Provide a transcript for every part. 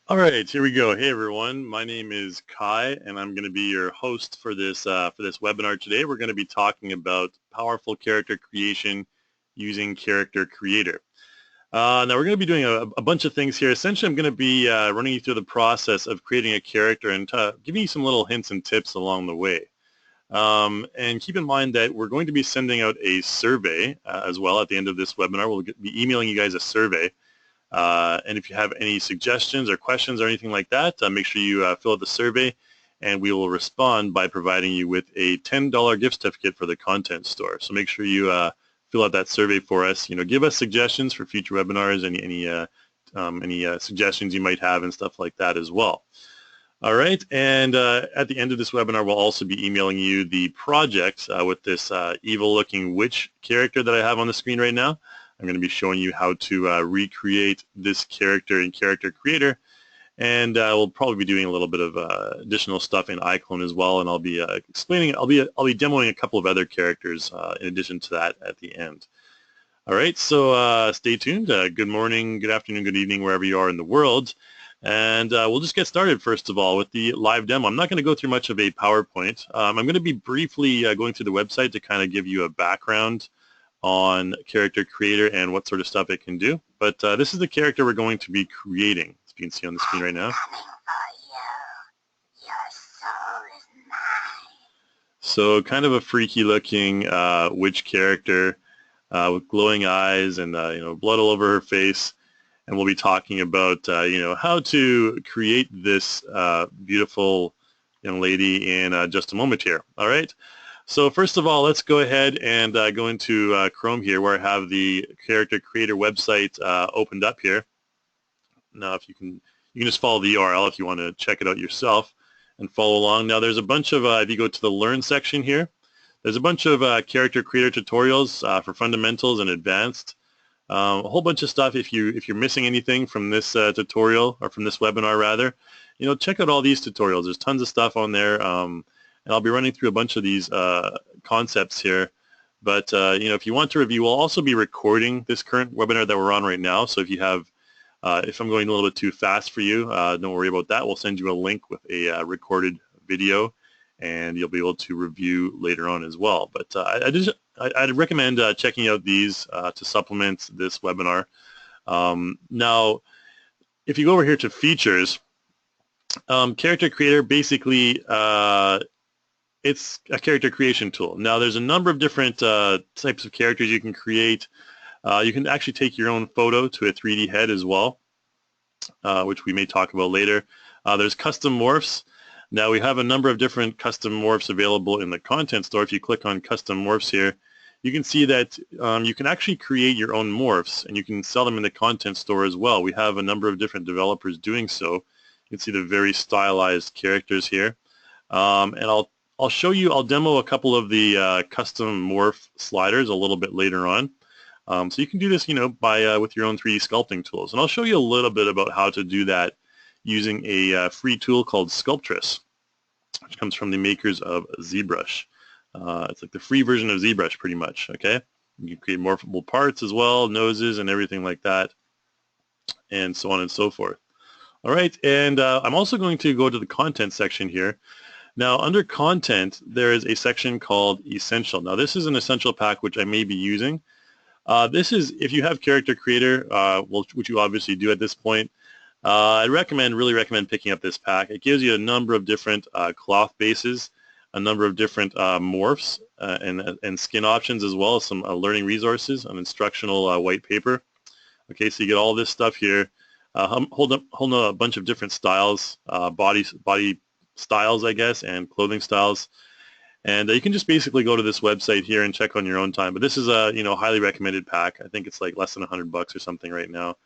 All right, here we go. Hey everyone, my name is Kai, and I'm going to be your host for this webinar today. We're going to be talking about powerful character creation using Character Creator. Now we're going to be doing a bunch of things here. Essentially, I'm going to be running you through the process of creating a character and giving you some little hints and tips along the way. And keep in mind that we're going to be sending out a survey as well at the end of this webinar. We'll be emailing you guys a survey. And if you have any suggestions or questions or anything like that, make sure you fill out the survey, and we will respond by providing you with a $10 gift certificate for the content store. So make sure you fill out that survey for us. You know, give us suggestions for future webinars, any suggestions you might have and stuff like that as well. All right, and at the end of this webinar, we'll also be emailing you the project with this evil-looking witch character that I have on the screen right now. I'm going to be showing you how to recreate this character in Character Creator, and we'll probably be doing a little bit of additional stuff in iClone as well, and I'll be explaining. I'll be demoing a couple of other characters in addition to that at the end. All right, so stay tuned. Good morning, good afternoon, good evening, wherever you are in the world. And we'll just get started, first of all, with the live demo. I'm not going to go through much of a PowerPoint. I'm going to be briefly going through the website to kind of give you a background on Character Creator and what sort of stuff it can do. But this is the character we're going to be creating, as you can see on the screen right now. So kind of a freaky looking witch character with glowing eyes and blood all over her face. And we'll be talking about how to create this beautiful young lady in just a moment here. All right. So first of all, let's go ahead and go into Chrome here, where I have the Character Creator website opened up here. Now, if you can just follow the URL if you want to check it out yourself and follow along. Now, there's a bunch of if you go to the Learn section here, there's a bunch of Character Creator tutorials for fundamentals and advanced. A whole bunch of stuff. If you're missing anything from this tutorial, or from this webinar rather, check out all these tutorials. There's tons of stuff on there. And I'll be running through a bunch of these concepts here. But, if you want to review, we'll also be recording this current webinar that we're on right now. So if you have, if I'm going a little bit too fast for you, don't worry about that. We'll send you a link with a recorded video, and you'll be able to review later on as well. But I'd recommend checking out these to supplement this webinar. Now, if you go over here to features, Character Creator basically it's a character creation tool. Now, there's a number of different types of characters you can create. You can actually take your own photo to a 3D head as well, which we may talk about later. There's custom morphs. Now, we have a number of different custom morphs available in the content store. If you click on custom morphs here, you can see that you can actually create your own morphs, and you can sell them in the content store as well. We have a number of different developers doing so. You can see the very stylized characters here. And I'll demo a couple of the custom morph sliders a little bit later on. So you can do this, with your own 3D sculpting tools. And I'll show you a little bit about how to do that using a free tool called Sculptress, which comes from the makers of ZBrush. It's like the free version of ZBrush, pretty much, okay? You can create morphable parts as well, noses and everything like that, and so on and so forth. All right, and I'm also going to go to the content section here. Now, under content, there is a section called Essential. Now, this is an essential pack which I may be using. This is, if you have Character Creator, which you obviously do at this point, I really recommend picking up this pack. It gives you a number of different cloth bases, a number of different morphs and skin options, as well as some learning resources, an instructional white paper. Okay, so you get all this stuff here. Holding a bunch of different styles, body styles, I guess, and clothing styles. And you can just basically go to this website here and check on your own time. But this is a highly recommended pack. I think it's like less than $100 or something right now.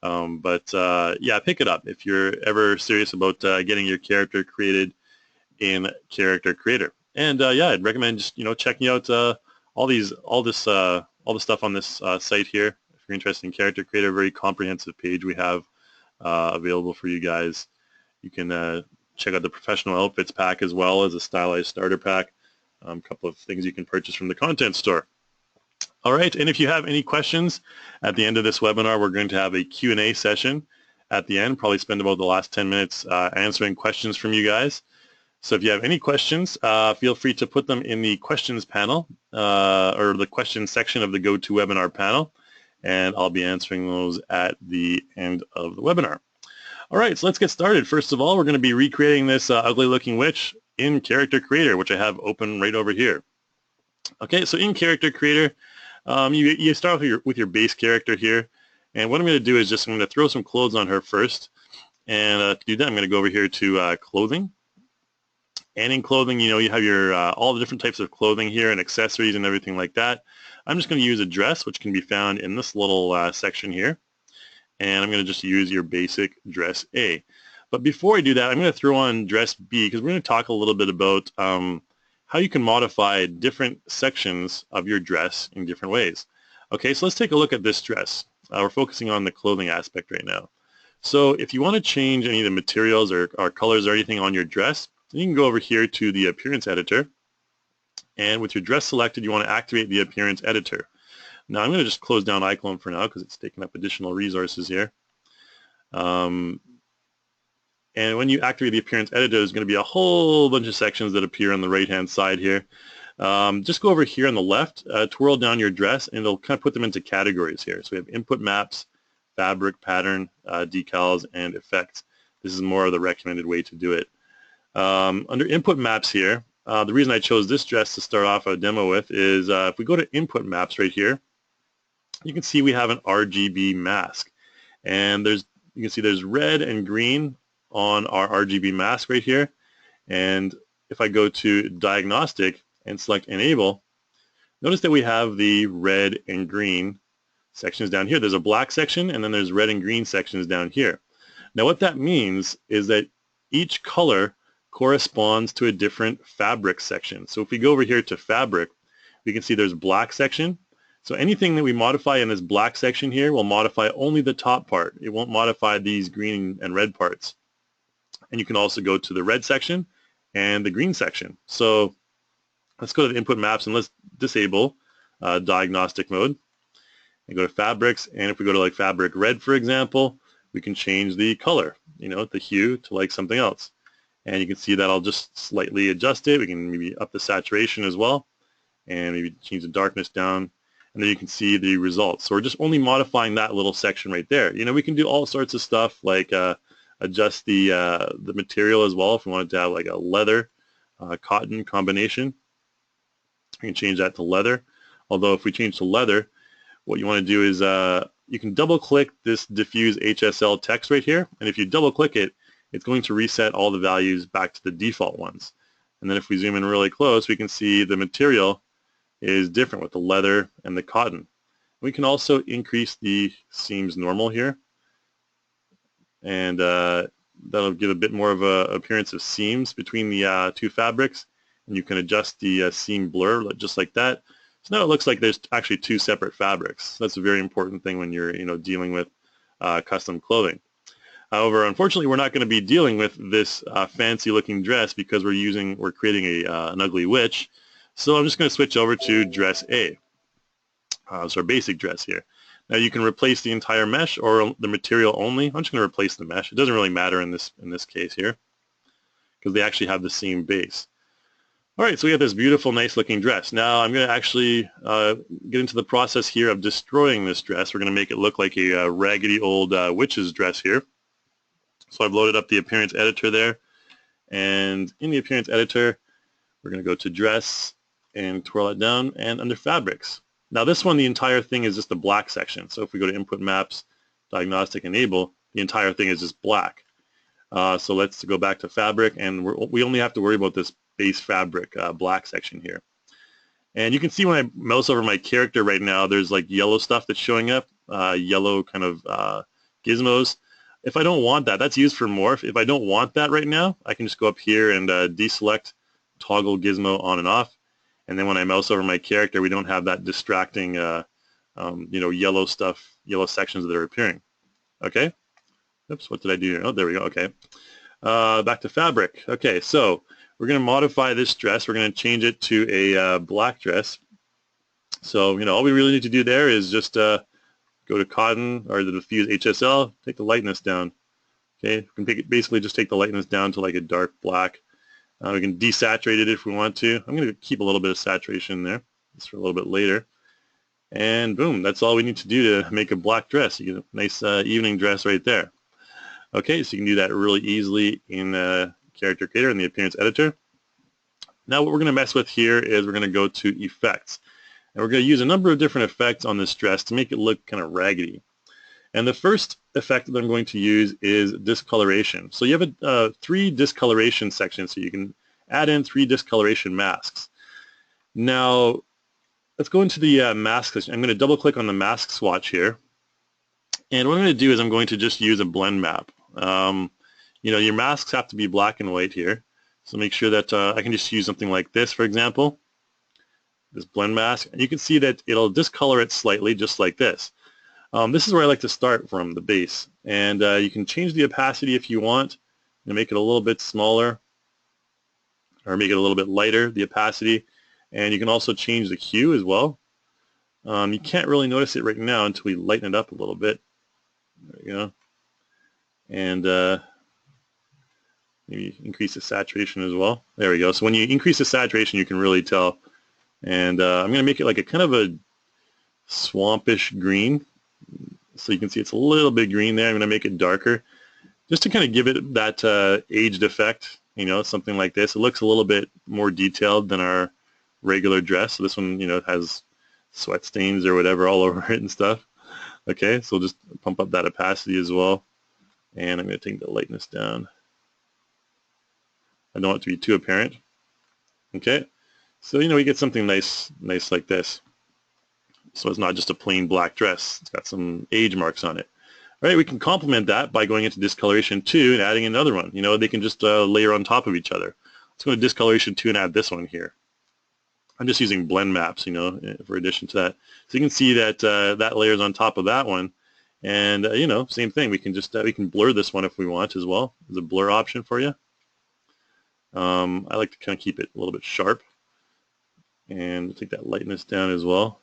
Yeah, pick it up if you're ever serious about getting your character created in Character Creator. And yeah, I'd recommend just checking out all the stuff on this site here. If you're interested in Character Creator, a very comprehensive page we have available for you guys. You can check out the professional outfits pack as well as a stylized starter pack. A couple of things you can purchase from the content store. All right, and if you have any questions at the end of this webinar, we're going to have a Q&A session at the end, probably spend about the last 10 minutes answering questions from you guys. So if you have any questions, feel free to put them in the questions panel or the questions section of the GoToWebinar panel, and I'll be answering those at the end of the webinar. All right, so let's get started. First of all, we're going to be recreating this ugly looking witch in Character Creator, which I have open right over here. Okay, so in Character Creator, you start with your base character here, and what I'm going to do is I'm going to throw some clothes on her first, and to do that I'm going to go over here to clothing. And in clothing, you have your all the different types of clothing here and accessories and everything like that. I'm just going to use a dress, which can be found in this little section here. And I'm going to just use your basic dress A. But before I do that, I'm going to throw on dress B because we're going to talk a little bit about how you can modify different sections of your dress in different ways. Okay, so let's take a look at this dress. We're focusing on the clothing aspect right now. So if you want to change any of the materials or colors or anything on your dress, you can go over here to the Appearance Editor, and with your dress selected, you want to activate the Appearance Editor. Now I'm going to just close down iClone for now because it's taking up additional resources here. And when you activate the Appearance Editor, there's going to be a whole bunch of sections that appear on the right-hand side here. Just go over here on the left, twirl down your dress, and it'll kind of put them into categories here. So we have Input Maps, Fabric, Pattern, Decals, and Effects. This is more of the recommended way to do it. Under Input Maps here, the reason I chose this dress to start off a demo with is if we go to Input Maps right here, you can see we have an RGB mask. And you can see there's red and green on our RGB mask right here. And if I go to Diagnostic and select Enable, notice that we have the red and green sections down here. There's a black section, and then there's red and green sections down here. Now what that means is that each color corresponds to a different fabric section. So if we go over here to Fabric, we can see there's black section. So anything that we modify in this black section here will modify only the top part. It won't modify these green and red parts. And you can also go to the red section and the green section. So let's go to the Input Maps and let's disable Diagnostic mode and go to Fabrics. And if we go to like Fabric Red, for example, we can change the color, the hue to like something else. And you can see that I'll just slightly adjust it. We can maybe up the saturation as well and maybe change the darkness down. And then you can see the results. So we're just only modifying that little section right there. We can do all sorts of stuff like adjust the material as well if we wanted to have like a leather cotton combination. We can change that to leather. Although if we change to leather, what you want to do is you can double click this diffuse HSL text right here. And if you double click it, it's going to reset all the values back to the default ones. And then if we zoom in really close, we can see the material is different with the leather and the cotton. We can also increase the seams normal here, and that'll give a bit more of an appearance of seams between the two fabrics, and you can adjust the seam blur just like that. So now it looks like there's actually two separate fabrics. That's a very important thing when you're dealing with custom clothing. However, unfortunately, we're not going to be dealing with this fancy looking dress because we're creating an ugly witch. So I'm just going to switch over to dress A. So our basic dress here. Now you can replace the entire mesh or the material only. I'm just going to replace the mesh. It doesn't really matter in this case here because they actually have the same base. All right, so we have this beautiful, nice looking dress. Now I'm going to actually get into the process here of destroying this dress. We're going to make it look like a raggedy old witch's dress here. So I've loaded up the Appearance Editor there. And in the Appearance Editor, we're going to go to Dress and twirl it down, and under Fabrics. Now this one, the entire thing is just a black section. So if we go to Input Maps, Diagnostic, Enable, the entire thing is just black. So let's go back to Fabric, and we only have to worry about this base fabric black section here. And you can see when I mouse over my character right now, there's like yellow stuff that's showing up, yellow kind of gizmos. If I don't want that, that's used for morph. If I don't want that right now, I can just go up here and deselect toggle gizmo on and off. And then when I mouse over my character, we don't have that distracting, yellow stuff, yellow sections that are appearing. Okay. Oops, what did I do here? Oh, there we go. Okay. Back to Fabric. Okay, so we're going to modify this dress. We're going to change it to a black dress. So, all we really need to do there is just go to Cotton or the Diffuse HSL, take the lightness down. Okay, we can basically just take the lightness down to like a dark black. We can desaturate it if we want to. I'm going to keep a little bit of saturation in there just for a little bit later. And boom, that's all we need to do to make a black dress. You get a nice evening dress right there. Okay, so you can do that really easily in Character Creator in the Appearance Editor. Now what we're going to mess with here is we're going to go to Effects. And we're going to use a number of different effects on this dress to make it look kind of raggedy. And the first effect that I'm going to use is discoloration. So you have 3 discoloration sections, so you can add in 3 discoloration masks. Now, let's go into the mask section. I'm going to double click on the mask swatch here. And what I'm going to do is I'm going to just use a blend map. Your masks have to be black and white here. So make sure that I can just use something like this, for example. This blend mask. And you can see that it'll discolor it slightly, just like this. This is where I like to start from, the base. And you can change the opacity if you want. Make it a little bit smaller or make it a little bit lighter, the opacity. And you can also change the hue as well. You can't really notice it right now until we lighten it up a little bit. There we go. And maybe increase the saturation as well. There we go. So when you increase the saturation, you can really tell. And I'm going to make it like a kind of a swampish green. So you can see it's a little bit green there. I'm going to make it darker just to kind of give it that aged effect, something like this. It looks a little bit more detailed than our regular dress. So this one, has sweat stains or whatever all over it and stuff. Okay, so we'll just pump up that opacity as well. And I'm going to take the lightness down. I don't want it to be too apparent. Okay, so we get something nice like this. So it's not just a plain black dress. It's got some age marks on it. All right, we can complement that by going into Discoloration 2 and adding another one. They can just layer on top of each other. Let's go to Discoloration 2 and add this one here. I'm just using blend maps, for addition to that. So you can see that that layers on top of that one. And, same thing. We can just we can blur this one if we want as well. There's a blur option for you. I like to kind of keep it a little bit sharp. And take that lightness down as well.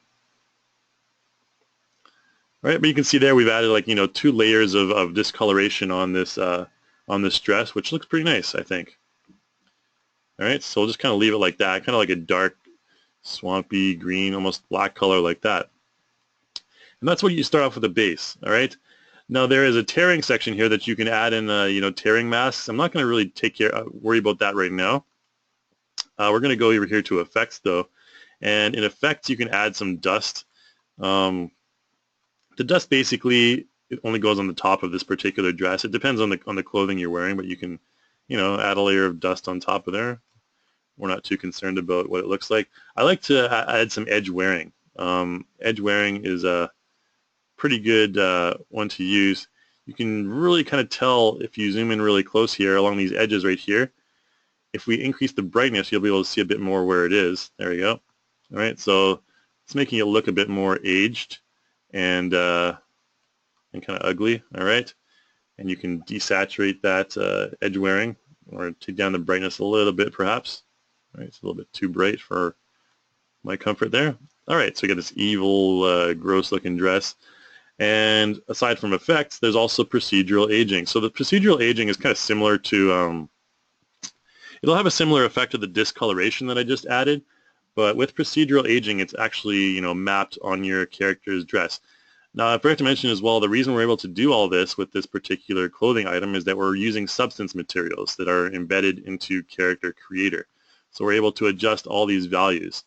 All right, but you can see there we've added like 2 layers of discoloration on this dress, which looks pretty nice, I think. All right, so we'll just kind of leave it like that, kind of like a dark, swampy green, almost black color like that. And that's what you start off with a base. All right. Now there is a tearing section here that you can add in, tearing masks. I'm not going to really worry about that right now. We're going to go over here to effects though, and in effects you can add some dust. The dust basically it only goes on the top of this particular dress. It depends on the clothing you're wearing, but you can, add a layer of dust on top of there. We're not too concerned about what it looks like. I like to add some edge wearing. Edge wearing is a pretty good one to use. You can really kind of tell if you zoom in really close here along these edges right here. If we increase the brightness, you'll be able to see a bit more where it is. There we go. All right, so it's making it look a bit more aged and kind of ugly. All right, and you can desaturate that edge wearing or take down the brightness a little bit perhaps. All right, it's a little bit too bright for my comfort there. All right, so we got this evil, gross-looking dress. And aside from effects, there's also procedural aging. So the procedural aging is kind of similar to, it'll have a similar effect to the discoloration that I just added, but with procedural aging, it's actually, mapped on your character's dress. Now, I forgot to mention as well, the reason we're able to do all this with this particular clothing item is that we're using substance materials that are embedded into Character Creator. So we're able to adjust all these values.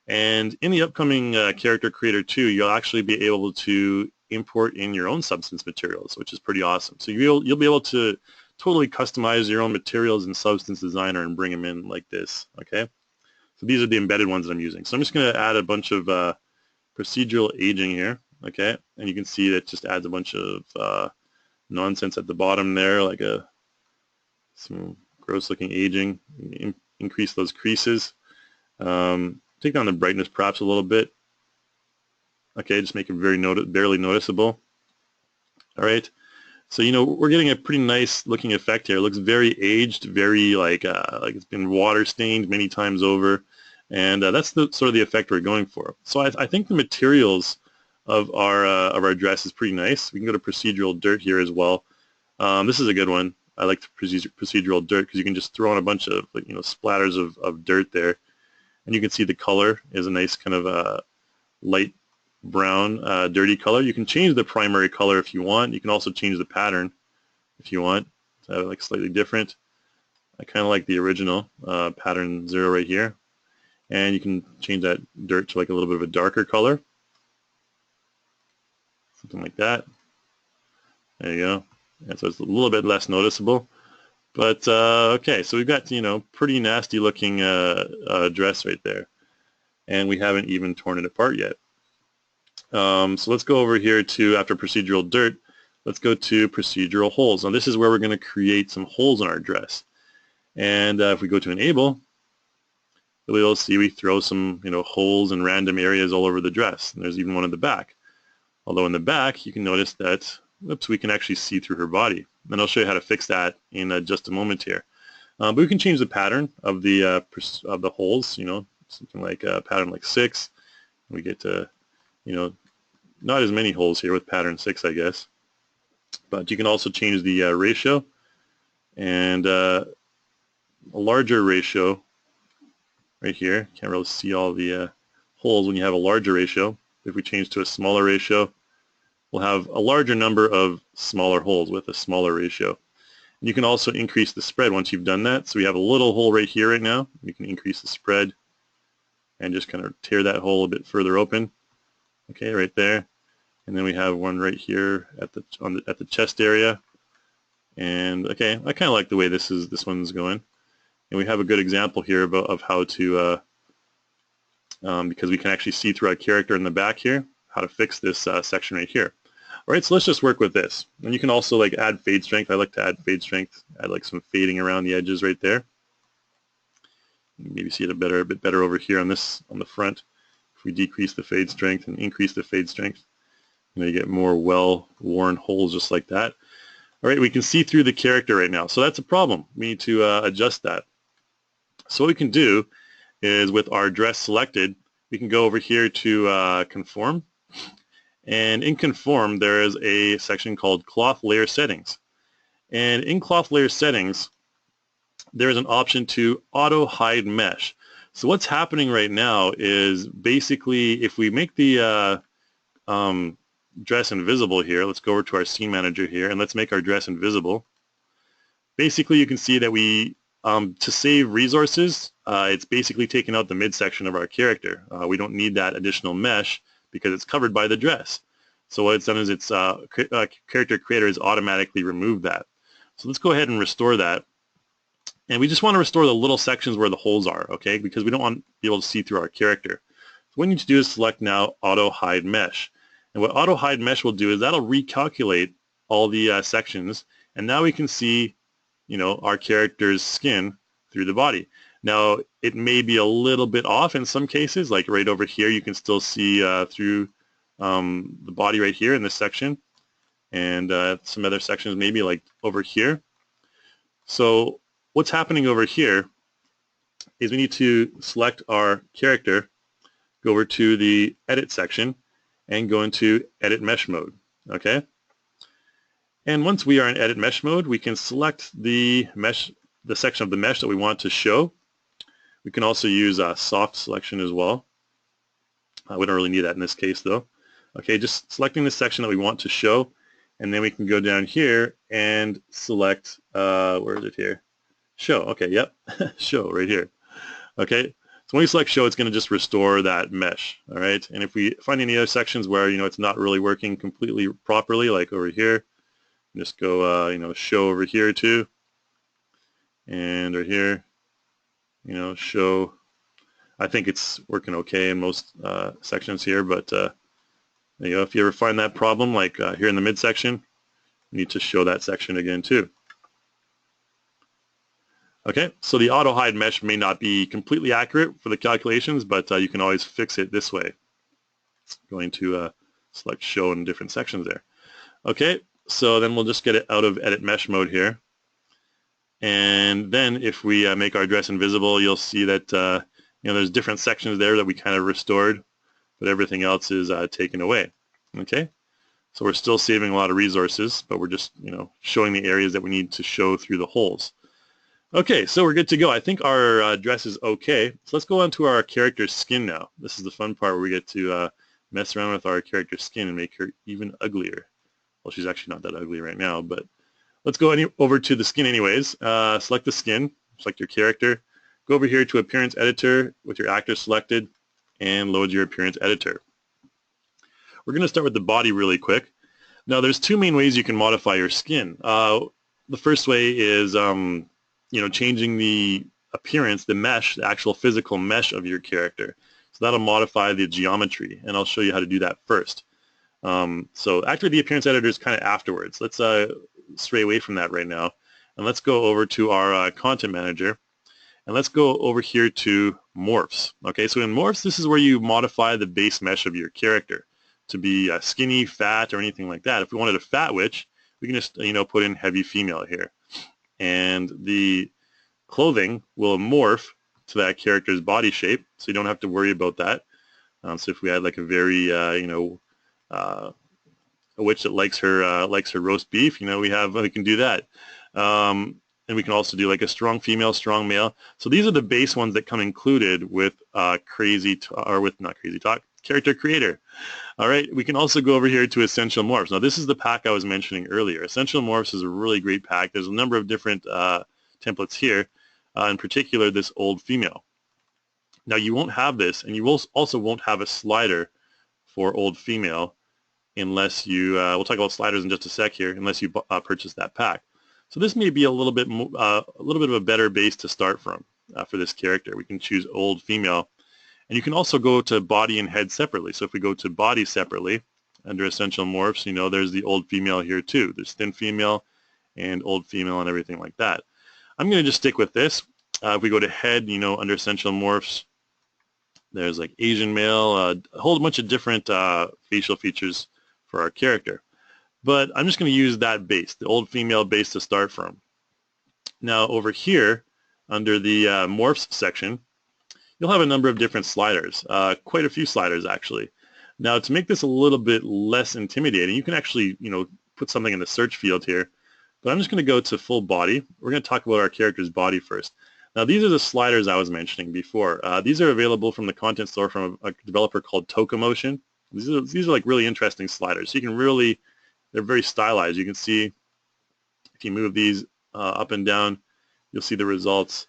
And in the upcoming Character Creator 2, you'll actually be able to import in your own substance materials, which is pretty awesome. So you'll be able to totally customize your own materials in Substance Designer and bring them in like this, okay? So these are the embedded ones that I'm using. So I'm just going to add a bunch of procedural aging here, okay? And you can see that just adds a bunch of nonsense at the bottom there, like some gross-looking aging. Increase those creases. Take down the brightness perhaps a little bit. Okay, just make it barely noticeable. All right, so we're getting a pretty nice looking effect here. It looks very aged, very like it's been water stained many times over, and that's sort of the effect we're going for. So I think the materials of our dress is pretty nice. We can go to procedural dirt here as well. This is a good one. I like the procedural dirt because you can just throw in a bunch of splatters of dirt there, and you can see the color is a nice kind of light brown, dirty color. You can change the primary color if you want. You can also change the pattern if you want to have it like slightly different. I kind of like the original pattern 0 right here, and you can change that dirt to like a little bit of a darker color, something like that. There you go. And so it's a little bit less noticeable. But okay, so we've got pretty nasty looking dress right there, and we haven't even torn it apart yet. So let's go over here to, after procedural dirt, let's go to procedural holes. Now this is where we're going to create some holes in our dress. And if we go to enable, we'll see we throw some holes in random areas all over the dress. And there's even one in the back. Although in the back, you can notice that, whoops, we can actually see through her body. And I'll show you how to fix that in just a moment here. But we can change the pattern of the holes. Something like a pattern like 6. We get to not as many holes here with pattern 6, I guess. But you can also change the ratio, and a larger ratio right here. Can't really see all the holes when you have a larger ratio. If we change to a smaller ratio, we'll have a larger number of smaller holes with a smaller ratio. And you can also increase the spread once you've done that. So we have a little hole right here right now. You can increase the spread and just kind of tear that hole a bit further open. Okay, right there. And then we have one right here at the chest area. And okay, I kind of like the way this one's going. And we have a good example here of how to, because we can actually see through our character in the back here, how to fix this section right here. All right, so let's just work with this. And you can also like add fade strength. I like to add fade strength, add like some fading around the edges right there. Maybe see it a bit better over here on the front. If we decrease the fade strength and increase the fade strength, you get more well-worn holes just like that. All right, we can see through the character right now. So that's a problem. We need to adjust that. So what we can do is, with our dress selected, we can go over here to conform. And in conform, there is a section called cloth layer settings. And in cloth layer settings, there is an option to auto hide mesh. So what's happening right now is basically, if we make the dress invisible here, let's go over to our scene manager here and let's make our dress invisible. Basically, you can see that we, to save resources, it's basically taking out the midsection of our character. We don't need that additional mesh because it's covered by the dress. So what it's done is it's character creator has automatically removed that. So let's go ahead and restore that. And we just want to restore the little sections where the holes are, okay? Because we don't want to be able to see through our character. So what we need to do is select now auto hide mesh. And what auto hide mesh will do is that'll recalculate all the sections, and now we can see, our character's skin through the body. Now it may be a little bit off in some cases, like right over here, you can still see through the body right here in this section, and some other sections maybe like over here. So what's happening over here is we need to select our character, go over to the edit section, and go into edit mesh mode, okay? And once we are in edit mesh mode, we can select the section of the mesh that we want to show. We can also use soft selection as well. We don't really need that in this case though. Okay, just selecting the section that we want to show, and then we can go down here and select, where is it here? Show, okay, yep, show right here. Okay, so when we select show, it's going to just restore that mesh, all right? And if we find any other sections where, it's not really working completely properly, like over here, just go, show over here too. And right here, show. I think it's working okay in most sections here, but if you ever find that problem, like here in the midsection, you need to show that section again too. Okay, so the auto hide mesh may not be completely accurate for the calculations, but you can always fix it this way. Going to select show in different sections there. Okay, so then we'll just get it out of edit mesh mode here. And then if we make our dress invisible, you'll see that there's different sections there that we kind of restored, but everything else is taken away. Okay, So we're still saving a lot of resources, but we're just, showing the areas that we need to show through the holes. Okay, so we're good to go. I think our dress is okay. So let's go on to our character's skin now. This is the fun part where we get to mess around with our character's skin and make her even uglier. Well, she's actually not that ugly right now, but let's go over to the skin anyways. Select the skin, select your character. Go over here to Appearance Editor with your actor selected and load your Appearance Editor. We're going to start with the body really quick. Now, there's two main ways you can modify your skin. The first way is, changing the appearance, the mesh, the actual physical mesh of your character. So that'll modify the geometry, and I'll show you how to do that first. So activate the Appearance Editor is kind of afterwards. Let's stray away from that right now, and let's go over to our Content Manager, and let's go over here to Morphs. Okay, so in Morphs, this is where you modify the base mesh of your character to be skinny, fat, or anything like that. If we wanted a fat witch, we can just put in heavy female here, and the clothing will morph to that character's body shape, so you don't have to worry about that. So if we had like a very a witch that likes her roast beef, we can do that. And we can also do like a strong female, strong male. So these are the base ones that come included with not Crazy Talk, Character Creator. All right, we can also go over here to Essential Morphs. Now this is the pack I was mentioning earlier. Essential Morphs is a really great pack. There's a number of different templates here, in particular this old female. Now you won't have this, and you also won't have a slider for old female unless you, we'll talk about sliders in just a sec here, unless you purchase that pack. So this may be a little bit of a better base to start from for this character. We can choose old female, and you can also go to body and head separately. So if we go to body separately under Essential Morphs, there's the old female here too. There's thin female and old female and everything like that. I'm going to just stick with this. If we go to head, under Essential Morphs, there's like Asian male, a whole bunch of different facial features for our character. But I'm just going to use that base, the old female base to start from. Now over here, under the Morphs section, you'll have a number of different sliders, quite a few sliders actually. Now to make this a little bit less intimidating, you can actually, put something in the search field here. But I'm just going to go to full body. We're going to talk about our character's body first. Now these are the sliders I was mentioning before. These are available from the content store from a developer called Tokamotion. These are like really interesting sliders. So you can really, they're very stylized. You can see if you move these up and down, you'll see the results,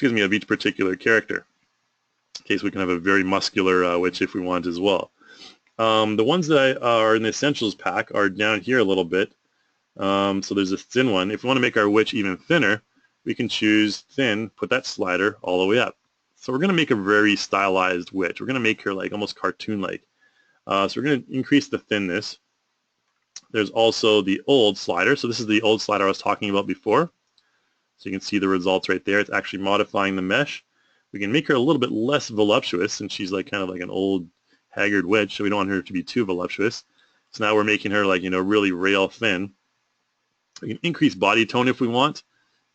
of each particular character. In case we can have a very muscular witch if we want as well. The ones that are in the Essentials pack are down here a little bit. So there's a thin one. If we want to make our witch even thinner, we can choose thin, put that slider all the way up. So we're going to make a very stylized witch. We're going to make her like almost cartoon-like. So we're going to increase the thinness. There's also the old slider. So this is the old slider I was talking about before. So you can see the results right there. It's actually modifying the mesh. We can make her a little bit less voluptuous, and she's like kind of like an old haggard witch, so we don't want her to be too voluptuous. So now we're making her like, really rail thin. We can increase body tone if we want,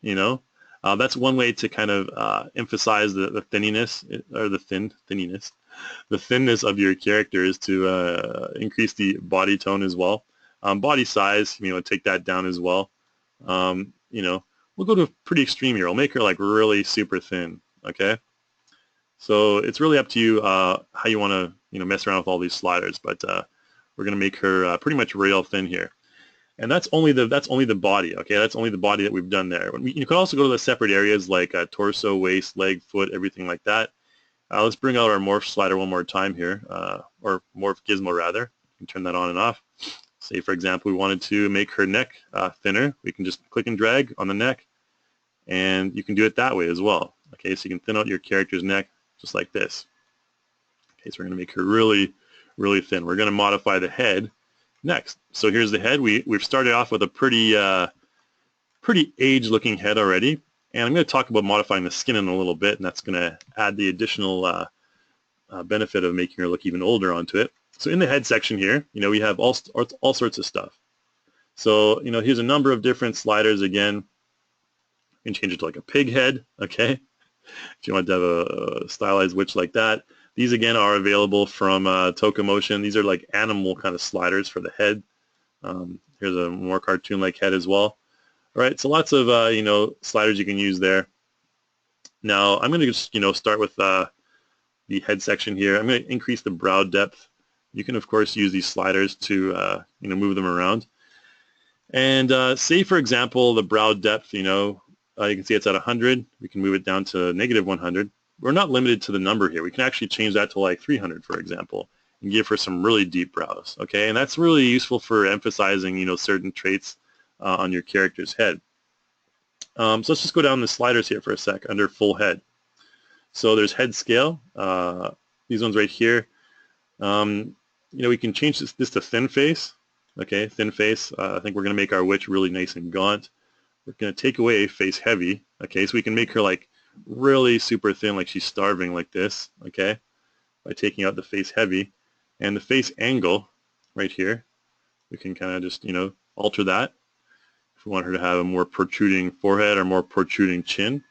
That's one way to kind of emphasize the thinniness, or the thinness of your character, is to increase the body tone as well. Body size, take that down as well. We'll go to a pretty extreme here. We'll make her like really super thin, okay? So it's really up to you how you want to, mess around with all these sliders, but we're going to make her pretty much rail thin here. And that's only the body, okay? That's only the body that we've done there. You can also go to the separate areas like torso, waist, leg, foot, everything like that. Let's bring out our morph slider one more time here, or morph gizmo rather. You can turn that on and off. Say, for example, we wanted to make her neck thinner. We can just click and drag on the neck, and you can do it that way as well. Okay, so you can thin out your character's neck just like this. Okay, so we're going to make her really, really thin. We're going to modify the head next. So here's the head. We've started off with a pretty aged-looking head already, and I'm going to talk about modifying the skin in a little bit, and that's going to add the additional benefit of making her look even older onto it. So in the head section here, we have all sorts of stuff. So, here's a number of different sliders again. You can change it to like a pig head, okay? If you want to have a stylized witch like that. These again are available from Tokamotion. These are like animal kind of sliders for the head. Here's a more cartoon-like head as well. All right, so lots of sliders you can use there. Now I'm going to just start with the head section here. I'm going to increase the brow depth. You can of course use these sliders to move them around. And say for example the brow depth, you can see it's at 100. We can move it down to -100. We're not limited to the number here. We can actually change that to like 300, for example, and give her some really deep brows. Okay, and that's really useful for emphasizing certain traits on your character's head. So let's just go down the sliders here for a sec under full head. So there's head scale. These ones right here. We can change this to thin face. Okay, thin face. I think we're going to make our witch really nice and gaunt. We're going to take away face heavy. Okay, so we can make her like really super thin, like she's starving like this. Okay, by taking out the face heavy. And the face angle right here, we can kind of just alter that. If we want her to have a more protruding forehead or more protruding chin.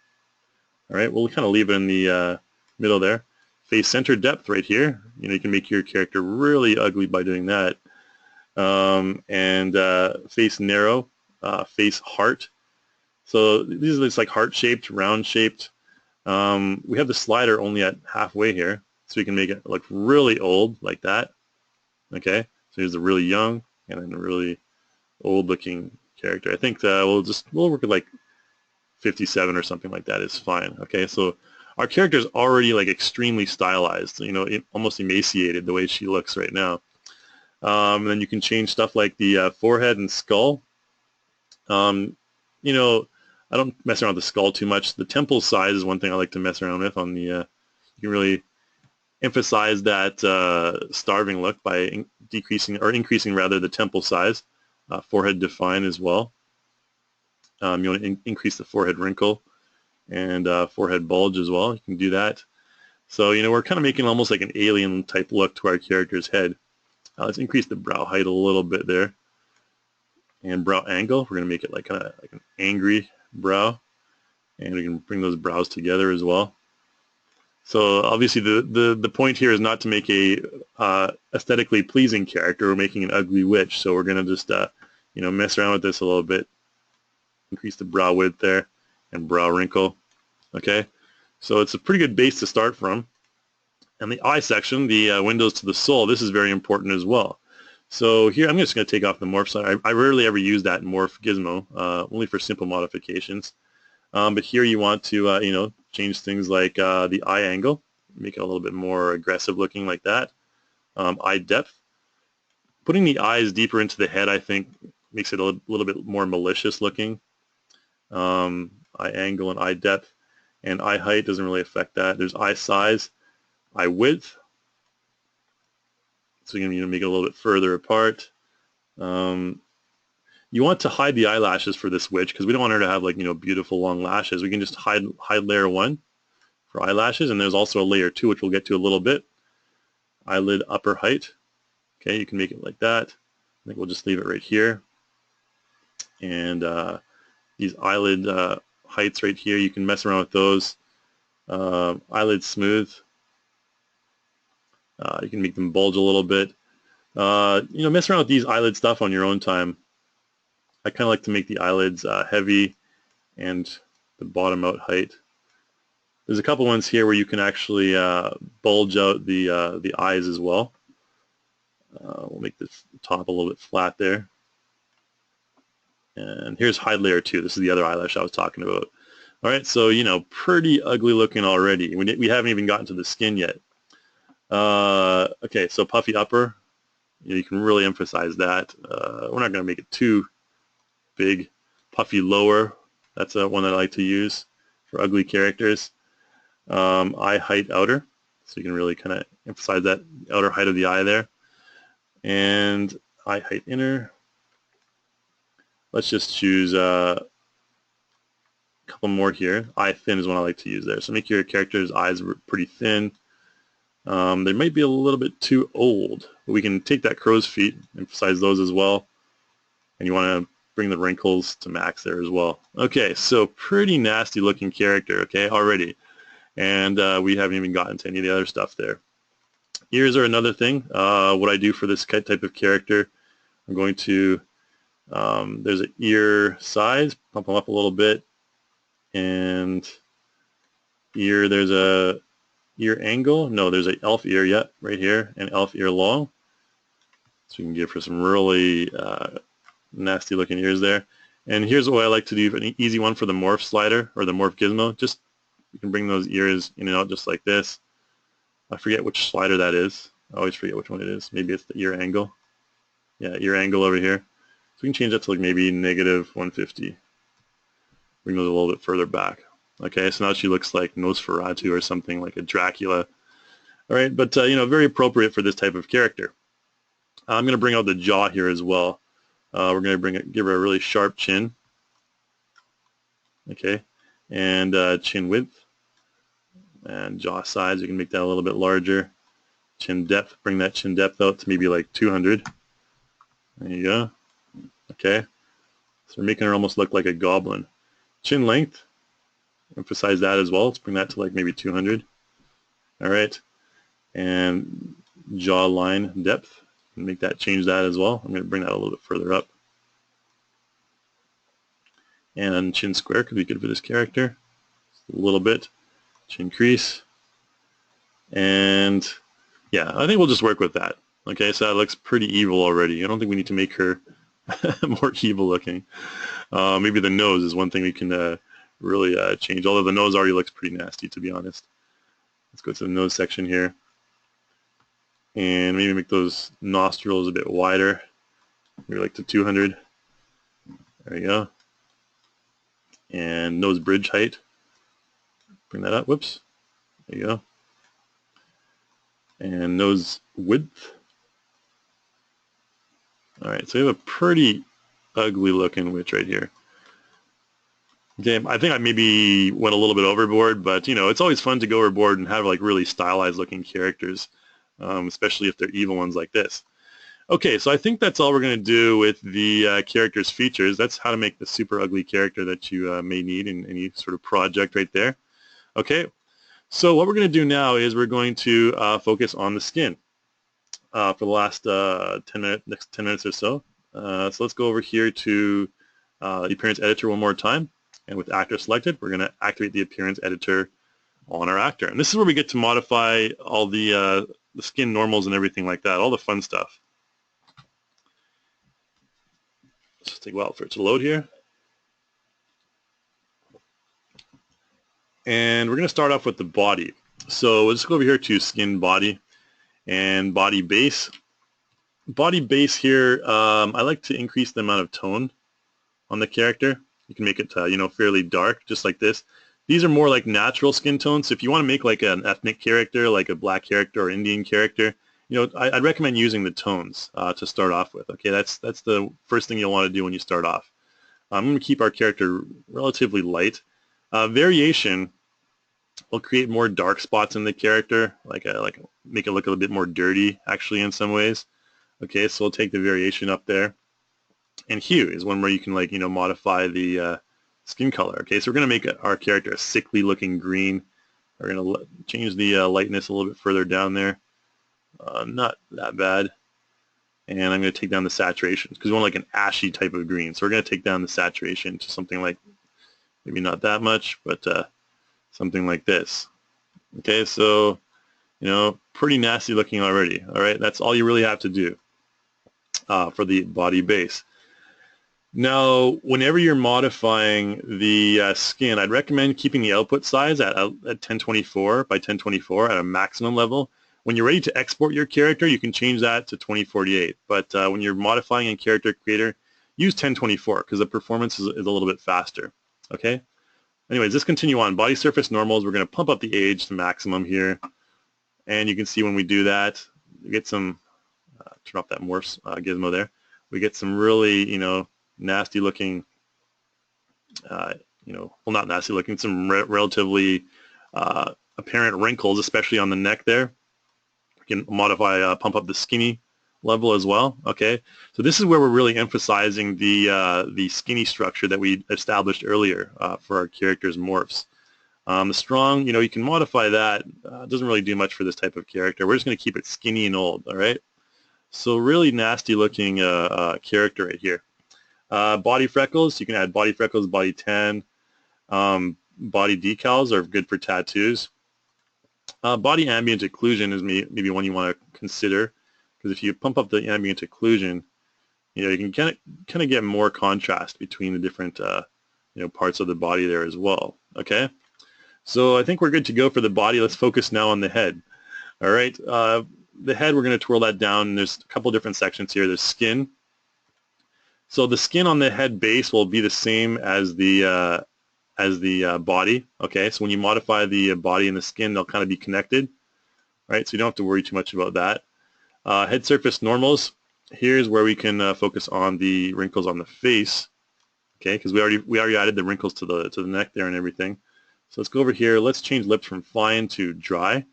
All right, we'll kind of leave it in the middle there. Face center depth right here. You can make your character really ugly by doing that. And face narrow, face heart. So these are just like heart-shaped, round-shaped. We have the slider only at halfway here, so we can make it look really old like that. Okay, so here's a really young and then a really old-looking character. I think we'll work with like 57 or something like that is fine. Okay, so our character is already like extremely stylized, almost emaciated the way she looks right now. And then you can change stuff like the forehead and skull. I don't mess around with the skull too much. The temple size is one thing I like to mess around with. On the you can really emphasize that starving look by increasing rather the temple size. Forehead define as well. You want to increase the forehead wrinkle and forehead bulge as well. You can do that. So we're kind of making almost like an alien type look to our character's head. Let's increase the brow height a little bit there. And brow angle, we're going to make it like kind of like an angry brow. And we can bring those brows together as well. So obviously the point here is not to make a aesthetically pleasing character. We're making an ugly witch. So we're going to just mess around with this a little bit. Increase the brow width there and brow wrinkle. Okay, so it's a pretty good base to start from. And the eye section, the windows to the soul, this is very important as well. So here I'm just going to take off the morph side. I rarely ever use that morph gizmo, only for simple modifications. But here you want to change things like the eye angle, make it a little bit more aggressive looking like that. Eye depth. Putting the eyes deeper into the head, I think, makes it a little bit more malicious looking. Eye angle and eye depth. And eye height doesn't really affect that. There's eye size, eye width. So you're going to make it a little bit further apart. You want to hide the eyelashes for this witch because we don't want her to have like beautiful long lashes. We can just hide layer 1 for eyelashes, and there's also a layer 2 which we'll get to a little bit. Eyelid upper height. Okay, you can make it like that. I think we'll just leave it right here. And these eyelid heights right here, you can mess around with those. Eyelid smooth. You can make them bulge a little bit. Mess around with these eyelid stuff on your own time. I kind of like to make the eyelids heavy and the bottom out height. There's a couple ones here where you can actually bulge out the eyes as well. We'll make this top a little bit flat there. And here's hide layer 2. This is the other eyelash I was talking about. All right, so pretty ugly looking already. We haven't even gotten to the skin yet. Okay, so puffy upper, you can really emphasize that. We're not going to make it too big. Puffy lower, that's one that I like to use for ugly characters. Eye height outer, so you can really kind of emphasize that outer height of the eye there. And eye height inner. Let's just choose a couple more here. Eye thin is one I like to use there. So make your character's eyes pretty thin. They might be a little bit too old, but we can take that crow's feet, emphasize those as well. And you want to bring the wrinkles to max there as well. Okay, so pretty nasty looking character, okay, already. And we haven't even gotten to any of the other stuff there. Ears are another thing. What I do for this type of character, I'm going to, there's an ear size, pump them up a little bit, and ear, there's a ear angle. No, there's an elf ear, yep, right here, and elf ear long. So you can give her some really nasty looking ears there. And here's what I like to do, an easy one for the morph slider, or the morph gizmo. Just, you can bring those ears in and out just like this. I forget which slider that is. I always forget which one it is. Maybe it's the ear angle. Yeah, ear angle over here. So we can change that to like maybe -150. Bring those a little bit further back. Okay, so now she looks like Nosferatu or something, like a Dracula. All right, but you know, very appropriate for this type of character. I'm going to bring out the jaw here as well. We're going to give her a really sharp chin. Okay, and chin width and jaw size. You can make that a little bit larger. Chin depth. Bring that chin depth out to maybe like 200. There you go. Okay, so we're making her almost look like a goblin. Chin length. Emphasize that as well. Let's bring that to like maybe 200. All right, and jaw line depth. Make that, change that as well. I'm going to bring that a little bit further up. And chin square could be good for this character. Just a little bit. Chin crease. And yeah, I think we'll just work with that. Okay, so that looks pretty evil already. I don't think we need to make her more evil looking. Maybe the nose is one thing we can really change, although the nose already looks pretty nasty, to be honest. Let's go to the nose section here. And maybe make those nostrils a bit wider. Maybe like to 200. There you go. And nose bridge height. Bring that up. Whoops. There you go. And nose width. All right, so we have a pretty ugly looking witch right here. Okay, I think I maybe went a little bit overboard, but you know, it's always fun to go overboard and have like really stylized looking characters. Especially if they're evil ones like this. Okay, so I think that's all we're going to do with the character's features. That's how to make the super ugly character that you may need in any sort of project right there. Okay, so what we're going to do now is we're going to focus on the skin for the last 10 minutes, next 10 minutes or so. So let's go over here to the appearance editor one more time. And with actor selected, we're going to activate the appearance editor on our actor. And this is where we get to modify all the skin normals and everything like that, all the fun stuff. Let's just take a while for it to load here. And we're going to start off with the body. So let's go over here to skin body and body base. Body base here, I like to increase the amount of tone on the character. You can make it you know, fairly dark, just like this. These are more like natural skin tones. So if you want to make like an ethnic character, like a black character or Indian character, you know, I'd recommend using the tones to start off with. Okay, that's the first thing you'll want to do when you start off. I'm going to keep our character relatively light. Variation will create more dark spots in the character, like make it look a little bit more dirty, actually, in some ways. Okay, so we'll take the variation up there. And hue is one where you can, like, you know, modify the skin color. Okay, so we're going to make our character a sickly looking green. We're going to change the lightness a little bit further down there. Not that bad. And I'm going to take down the saturation because we want like an ashy type of green. So we're going to take down the saturation to something like, maybe not that much, but something like this. Okay, so, you know, pretty nasty looking already. All right, that's all you really have to do for the body base. Now, whenever you're modifying the skin, I'd recommend keeping the output size at 1024 by 1024 at a maximum level. When you're ready to export your character, you can change that to 2048. But when you're modifying in Character Creator, use 1024 because the performance is a little bit faster. Okay? Anyways, let's continue on. Body surface normals, we're going to pump up the age to maximum here. And you can see when we do that, we get some, turn off that morph gizmo there. We get some really, you know, nasty looking, you know, well, not nasty looking, some relatively apparent wrinkles, especially on the neck there. We can modify, pump up the skinny level as well. Okay, so this is where we're really emphasizing the skinny structure that we established earlier for our characters' morphs. The strong, you know, you can modify that. It doesn't really do much for this type of character. We're just going to keep it skinny and old, all right? So really nasty looking character right here. Body freckles, you can add body freckles, body tan. Body decals are good for tattoos. Body ambient occlusion is maybe one you want to consider, because if you pump up the ambient occlusion, you know, you can kind of get more contrast between the different you know, parts of the body there as well. Okay, so I think we're good to go for the body. Let's focus now on the head. All right, the head, we're going to twirl that down. There's a couple different sections here. There's skin. So the skin on the head base will be the same as the body. Okay, so when you modify the body and the skin, they'll kind of be connected, right? So you don't have to worry too much about that. Head surface normals. Here's where we can focus on the wrinkles on the face. Okay, because we already added the wrinkles to the neck there and everything. So let's go over here. Let's change lips from fine to dry,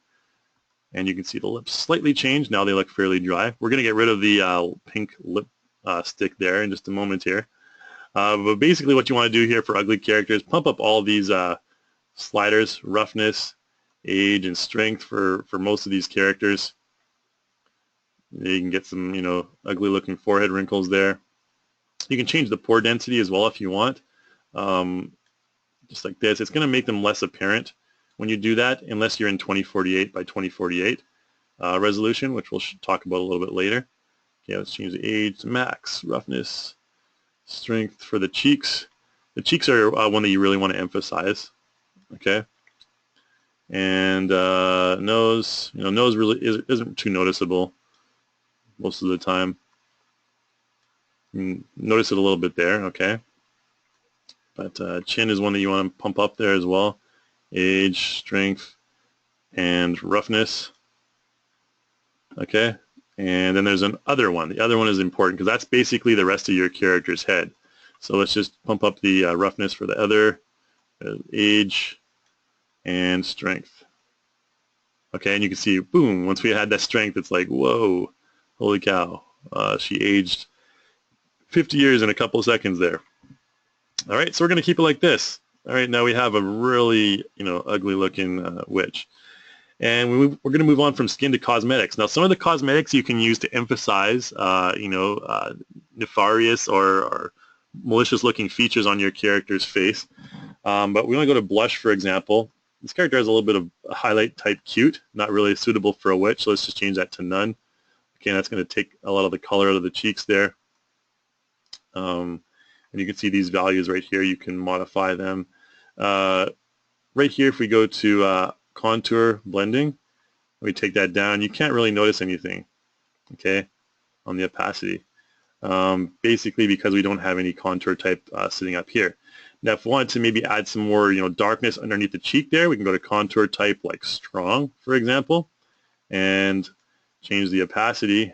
and you can see the lips slightly changed. Now they look fairly dry. We're going to get rid of the pink lip stick there in just a moment here. But basically what you want to do here for ugly characters, pump up all these sliders, roughness, age, and strength for most of these characters. You can get some, you know, ugly looking forehead wrinkles there. You can change the pore density as well if you want. Just like this. It's going to make them less apparent when you do that, unless you're in 2048 by 2048 resolution, which we'll talk about a little bit later. Okay, let's change the age to max, roughness, strength for the cheeks. The cheeks are one that you really want to emphasize. Okay, and nose. You know, nose really isn't too noticeable most of the time. You can notice it a little bit there. Okay, but chin is one that you want to pump up there as well. Age, strength, and roughness. Okay, and then there's an other one. The other one is important because that's basically the rest of your character's head. So let's just pump up the roughness for the other, age, and strength. Okay, and you can see, boom, once we had that strength, it's like, whoa, holy cow. She aged 50 years in a couple of seconds there. All right, so we're going to keep it like this. All right, now we have a really, you know, ugly looking witch. And we're going to move on from skin to cosmetics. Now, some of the cosmetics you can use to emphasize, you know, nefarious or malicious-looking features on your character's face. But we want to go to blush, for example. This character has a little bit of a highlight type cute, not really suitable for a witch, so let's just change that to none. Okay, that's going to take a lot of the color out of the cheeks there. And you can see these values right here. You can modify them. Right here, if we go to contour blending, we take that down, you can't really notice anything, okay, on the opacity, basically because we don't have any contour type sitting up here. Now if we wanted to maybe add some more, you know, darkness underneath the cheek there, we can go to contour type like strong, for example, and change the opacity,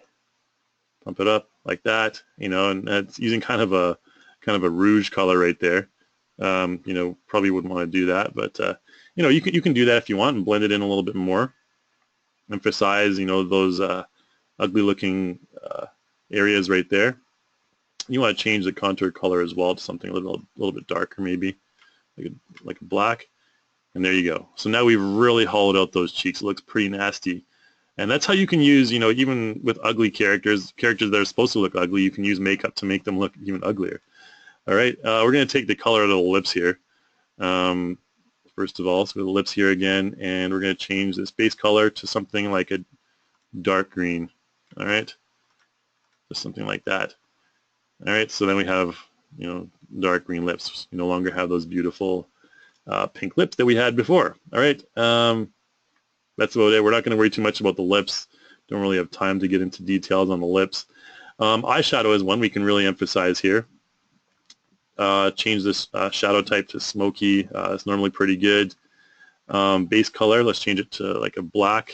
pump it up like that, you know, and that's using kind of a rouge color right there. You know, probably wouldn't want to do that, but you know, you can do that if you want and blend it in a little bit more. Emphasize, you know, those ugly looking areas right there. You want to change the contour color as well to something a little bit darker, maybe like a black. And there you go. So now we've really hollowed out those cheeks. It looks pretty nasty. And that's how you can use, you know, even with ugly characters that are supposed to look ugly, you can use makeup to make them look even uglier. All right, we're going to take the color out of the lips here. First of all, so the lips here again, and we're going to change this base color to something like a dark green. All right, just something like that. All right, so then we have, you know, dark green lips. We no longer have those beautiful pink lips that we had before. All right, that's about it. We're not going to worry too much about the lips. Don't really have time to get into details on the lips. Eyeshadow is one we can really emphasize here. Change this shadow type to smoky. It's normally pretty good. Base color, let's change it to like a black.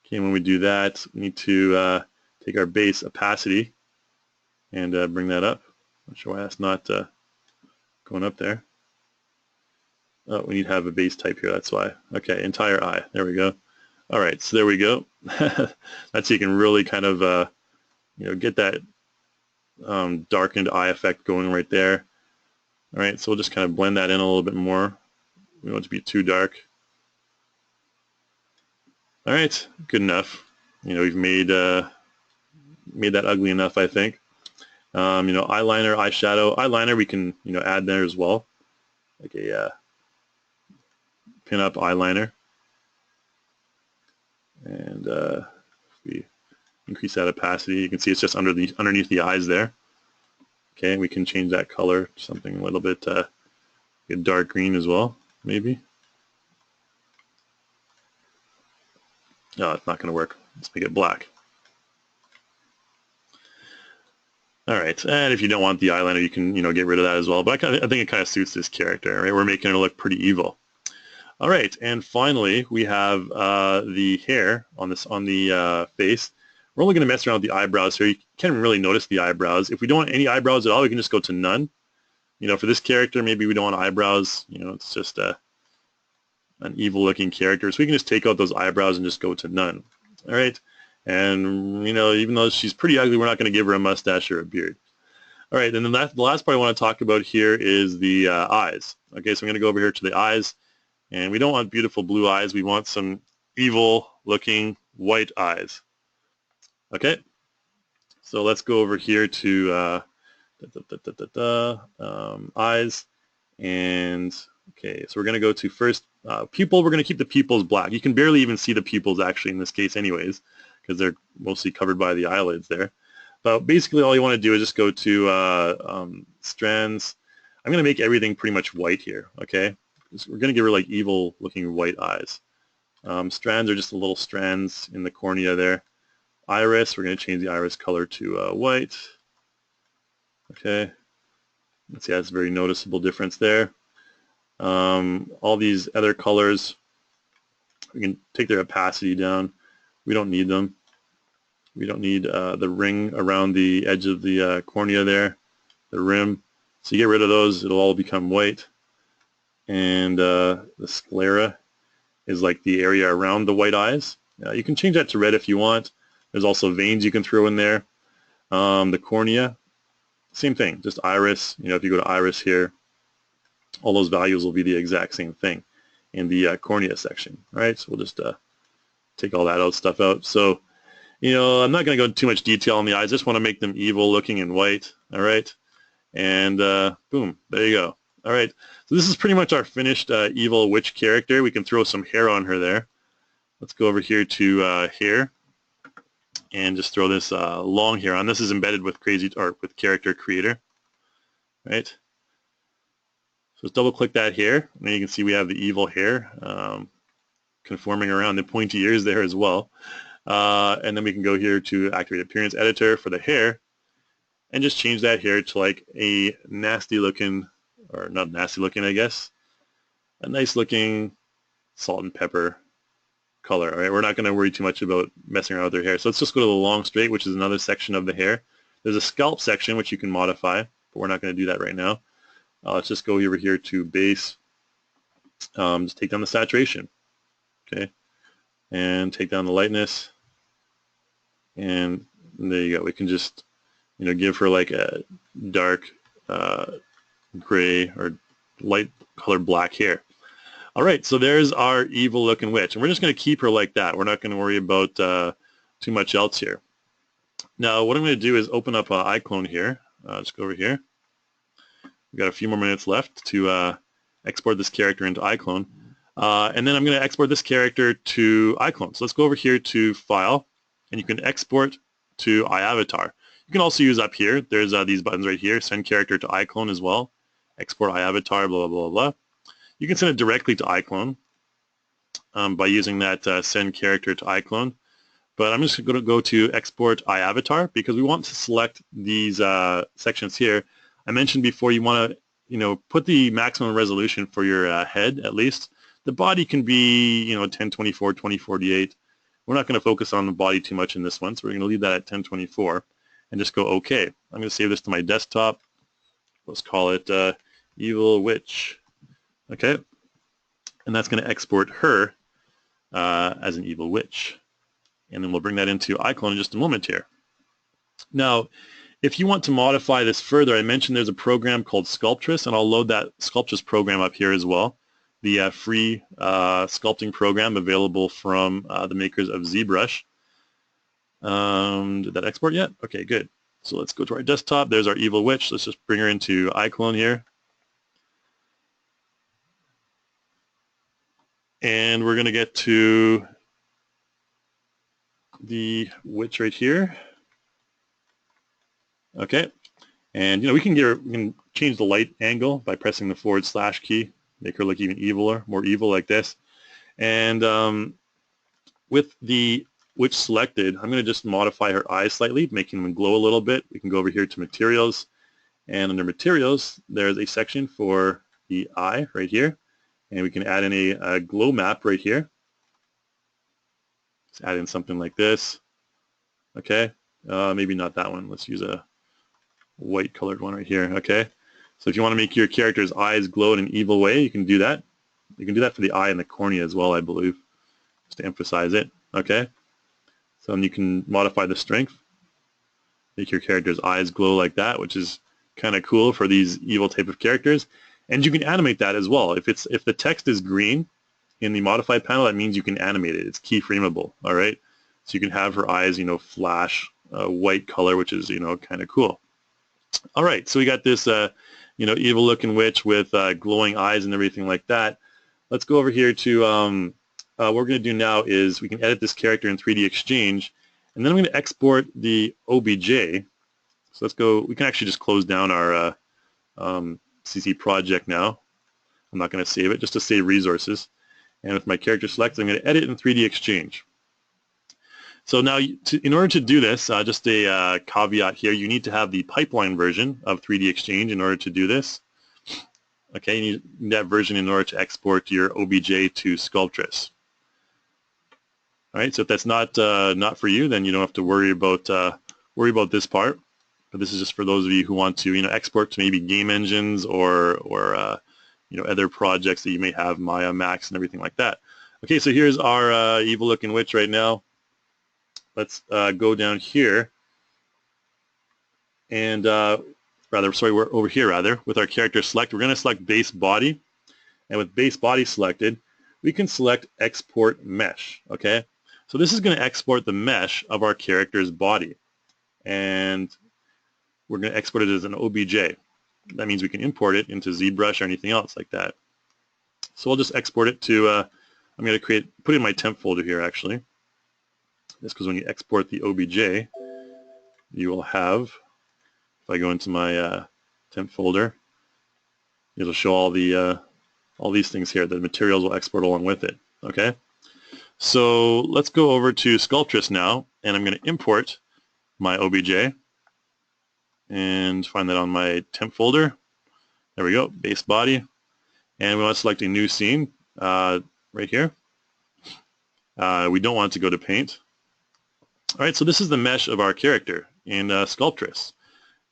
Okay, when we do that, we need to take our base opacity and bring that up. Not sure why that's not going up there. Oh, we need to have a base type here, that's why. Okay, entire eye, there we go. All right, so there we go. That's so you can really kind of, you know, get that darkened eye effect going right there. All right, so we'll just kind of blend that in a little bit more. We don't want it to be too dark. All right, good enough. You know, we've made that ugly enough, I think. You know, eyeliner, eyeshadow, eyeliner we can, you know, add there as well, like a pin-up eyeliner. And if we increase that opacity, you can see it's just underneath the eyes there. Okay, we can change that color to something a little bit dark green as well, maybe. No, it's not going to work. Let's make it black. All right, and if you don't want the eyeliner, you can, you know, get rid of that as well. But I think it kind of suits this character. Right, we're making it look pretty evil. All right, and finally we have the hair on the face. We're only going to mess around with the eyebrows here. You can't really notice the eyebrows. If we don't want any eyebrows at all, we can just go to none. You know, for this character, maybe we don't want eyebrows. You know, it's just an evil-looking character, so we can just take out those eyebrows and just go to none. All right. And, you know, even though she's pretty ugly, we're not going to give her a mustache or a beard. All right, and then the last part I want to talk about here is the eyes. Okay, so I'm going to go over here to the eyes, and we don't want beautiful blue eyes. We want some evil-looking white eyes. Okay, so let's go over here to eyes, and okay, so we're going to go to first pupil. We're going to keep the pupils black. You can barely even see the pupils actually in this case anyways, because they're mostly covered by the eyelids there. But basically all you want to do is just go to strands. I'm going to make everything pretty much white here, okay? So we're going to give her like evil looking white eyes. Strands are just the little strands in the cornea there. Iris, we're going to change the iris color to white. Okay, let's see, that's a very noticeable difference there. All these other colors, we can take their opacity down. We don't need them. We don't need the ring around the edge of the cornea there, the rim. So you get rid of those, it'll all become white. And the sclera is like the area around the white eyes. You can change that to red if you want. There's also veins you can throw in there. The cornea, same thing, just iris. You know, if you go to iris here, all those values will be the exact same thing in the cornea section. All right, so we'll just take all that stuff out. So, you know, I'm not going to go into too much detail on the eyes. I just want to make them evil looking and white. All right, and boom, there you go. All right, so this is pretty much our finished evil witch character. We can throw some hair on her there. Let's go over here to hair and just throw this long hair on. This is embedded with with Character Creator. Right. So let's double click that hair, and you can see we have the evil hair conforming around the pointy ears there as well. And then we can go here to Activate Appearance Editor for the hair and just change that hair to like a nasty looking, or not nasty looking, I guess, a nice looking salt and pepper color. All right, we're not going to worry too much about messing around with their hair. So let's just go to the long straight, which is another section of the hair. There's a scalp section which you can modify, but we're not going to do that right now. Let's just go over here to base, just take down the saturation, okay, and take down the lightness, and there you go. We can just, you know, give her like a dark gray or light colored black hair. All right, so there's our evil looking witch, and we're just going to keep her like that. We're not going to worry about too much else here. Now what I'm going to do is open up iClone here. Just go over here. We've got a few more minutes left to export this character into iClone. And then I'm going to export this character to iClone. So let's go over here to File, and you can export to iAvatar. You can also use up here. There's these buttons right here, Send Character to iClone as well, Export iAvatar, blah, blah, blah, blah. You can send it directly to iClone by using that Send Character to iClone. But I'm just going to go to Export iAvatar because we want to select these sections here. I mentioned before you want to, you know, put the maximum resolution for your head at least. The body can be, you know, 1024, 2048. We're not going to focus on the body too much in this one, so we're going to leave that at 1024 and just go OK. I'm going to save this to my desktop. Let's call it Evil Witch. Okay, and that's going to export her as an evil witch. And then we'll bring that into iClone in just a moment here. Now, If you want to modify this further, I mentioned there's a program called Sculptress, and I'll load that Sculptress program up here as well. The free sculpting program available from the makers of ZBrush. Did that export yet? Okay, good. So let's go to our desktop. There's our evil witch. Let's just bring her into iClone here. And we're going to get to the witch right here. Okay. And we can change the light angle by pressing the / key, make her look even eviler, more evil like this. And with the witch selected, I'm going to just modify her eyes slightly, making them glow a little bit. We can go over here to materials, and under materials, there's a section for the eye right here, and we can add in a glow map right here. Let's add in something like this. Okay, maybe not that one. Let's use a white colored one right here. Okay, so if you want to make your character's eyes glow in an evil way, you can do that. You can do that for the eye and the cornea as well, I believe, just to emphasize it. Okay, so you can modify the strength, make your character's eyes glow like that, which is kind of cool for these evil type of characters. And you can animate that as well. If the text is green in the modify panel, that means you can animate it. It's keyframeable. All right, so you can have her eyes, flash a white color, which is kind of cool. All right, so we got this evil-looking witch with glowing eyes and everything like that. Let's go over here to what we're going to do now is we can edit this character in 3D Exchange, and then I'm going to export the OBJ. So let's go. We can actually just close down our CC project now. I'm not going to save it, just to save resources. And with my character selected, I'm going to edit in 3D Exchange. So now, in order to do this, just a caveat here, you need to have the pipeline version of 3D Exchange in order to do this. Okay, you need that version in order to export your OBJ to Sculptress. All right, so if that's not for you, then you don't have to worry about this part. But this is just for those of you who want to export to maybe game engines or other projects that you may have, Maya, Max, and everything like that. Okay, so here's our evil-looking witch right now. Let's go down here, and we're over here rather, with our character select. We're going to select base body, and with base body selected, we can select export mesh. Okay, so this is going to export the mesh of our character's body, and we're going to export it as an OBJ. That means we can import it into ZBrush or anything else like that. So I'll just export it to, I'm going to put it in my temp folder here actually. That's because when you export the OBJ, you will have, if I go into my temp folder, it'll show all these things here. The materials will export along with it. Okay, so let's go over to Sculptress now, and I'm going to import my OBJ and find that on my temp folder. There we go, base body, and we want to select a new scene right here. We don't want it to go to paint. All right, so this is the mesh of our character in Sculptress.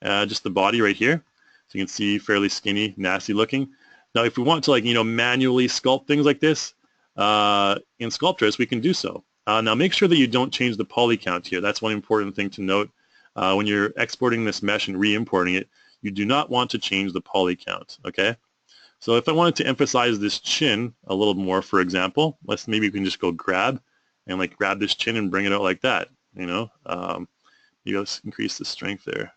Just the body right here. So you can see fairly skinny, nasty looking. Now if we want to manually sculpt things like this in Sculptress, we can do so. Now make sure that you don't change the poly count here. That's one important thing to note. When you're exporting this mesh and re-importing it, you do not want to change the poly count, okay? So if I wanted to emphasize this chin a little more, for example, maybe we can just go grab this chin and bring it out like that. Maybe let's increase the strength there.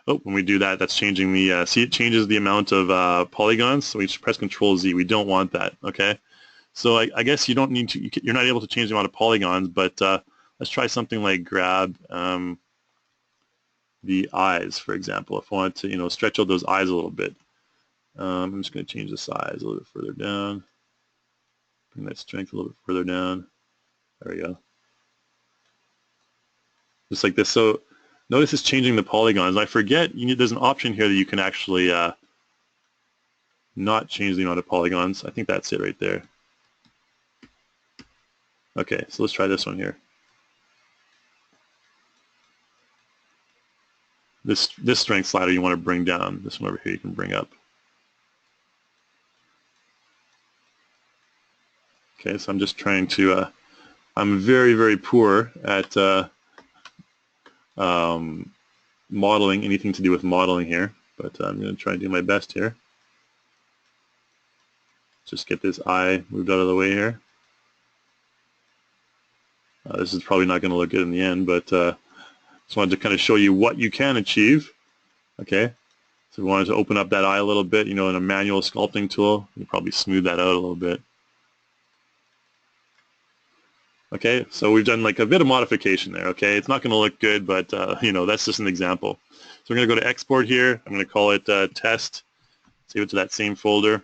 Oh, when we do that, that's changing the, see, it changes the amount of polygons, so we just press Control-Z. We don't want that, okay? So I guess you don't need to, you're not able to change the amount of polygons, but let's try something like grab the eyes, for example. If I want to, stretch out those eyes a little bit. I'm just going to change the size a little bit further down. Bring that strength a little bit further down. There we go. Just like this. So notice it's changing the polygons. I forget, there's an option here that you can actually not change the amount of polygons. I think that's it right there. Okay, so let's try this one here. This strength slider you want to bring down. This one over here you can bring up. Okay, so I'm just trying to, I'm very, very poor at modeling, anything to do with modeling here, but I'm going to try and do my best here. Just get this eye moved out of the way here. This is probably not going to look good in the end, but just wanted to kind of show you what you can achieve. Okay, so we wanted to open up that eye a little bit, you know, in a manual sculpting tool. You probably smooth that out a little bit. Okay, so we've done like a bit of modification there. Okay, it's not going to look good, but you know, that's just an example. So we're going to go to export here. I'm going to call it test. Save it to that same folder.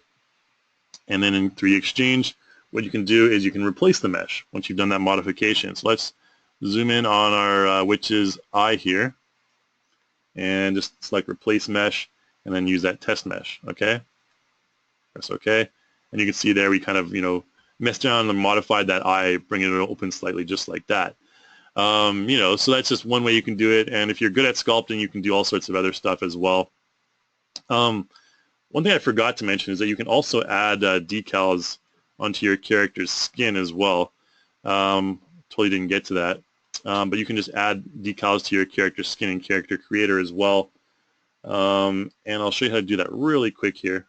And then in 3D Exchange, what you can do is you can replace the mesh once you've done that modification. So let's zoom in on our witch's eye here and just select replace mesh and then use that test mesh. Okay, press OK, and you can see there we kind of, you know, messed around and modified that eye, bringing it open slightly just like that. You know, so that's just one way you can do it, and if you're good at sculpting, you can do all sorts of other stuff as well. One thing I forgot to mention is that you can also add decals onto your character's skin as well. Totally didn't get to that, but you can just add decals to your character's skin in Character Creator as well. And I'll show you how to do that really quick here.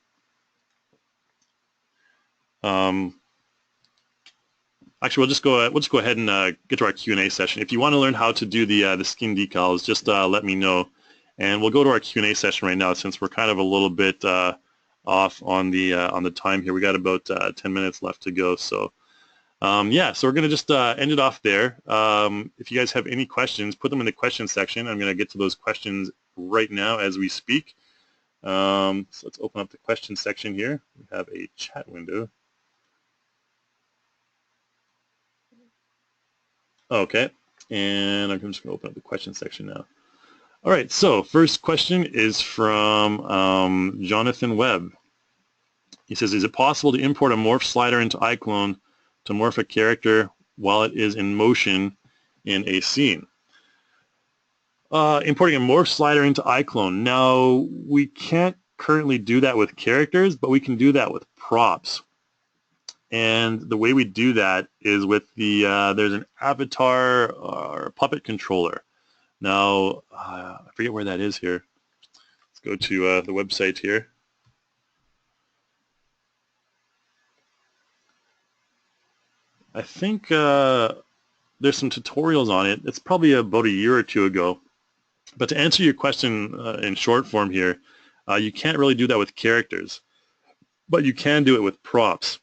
Actually, we'll just go ahead and get to our Q&A session. If you want to learn how to do the skin decals, just let me know, and we'll go to our Q&A session right now since we're kind of a little bit off on the time here. We got about 10 minutes left to go, so yeah. So we're gonna just end it off there. If you guys have any questions, put them in the question section. I'm gonna get to those questions right now as we speak. So let's open up the question section here. We have a chat window. Okay, and I'm just going to open up the question section now. All right, so first question is from Jonathan Webb. He says, is it possible to import a morph slider into iClone to morph a character while it is in motion in a scene? Importing a morph slider into iClone. Now, we can't currently do that with characters, but we can do that with props. And the way we do that is with the, there's an avatar or puppet controller. Now, I forget where that is here. Let's go to the website here. I think there's some tutorials on it. It's probably about a year or two ago. But to answer your question in short form here, you can't really do that with characters, but you can do it with props.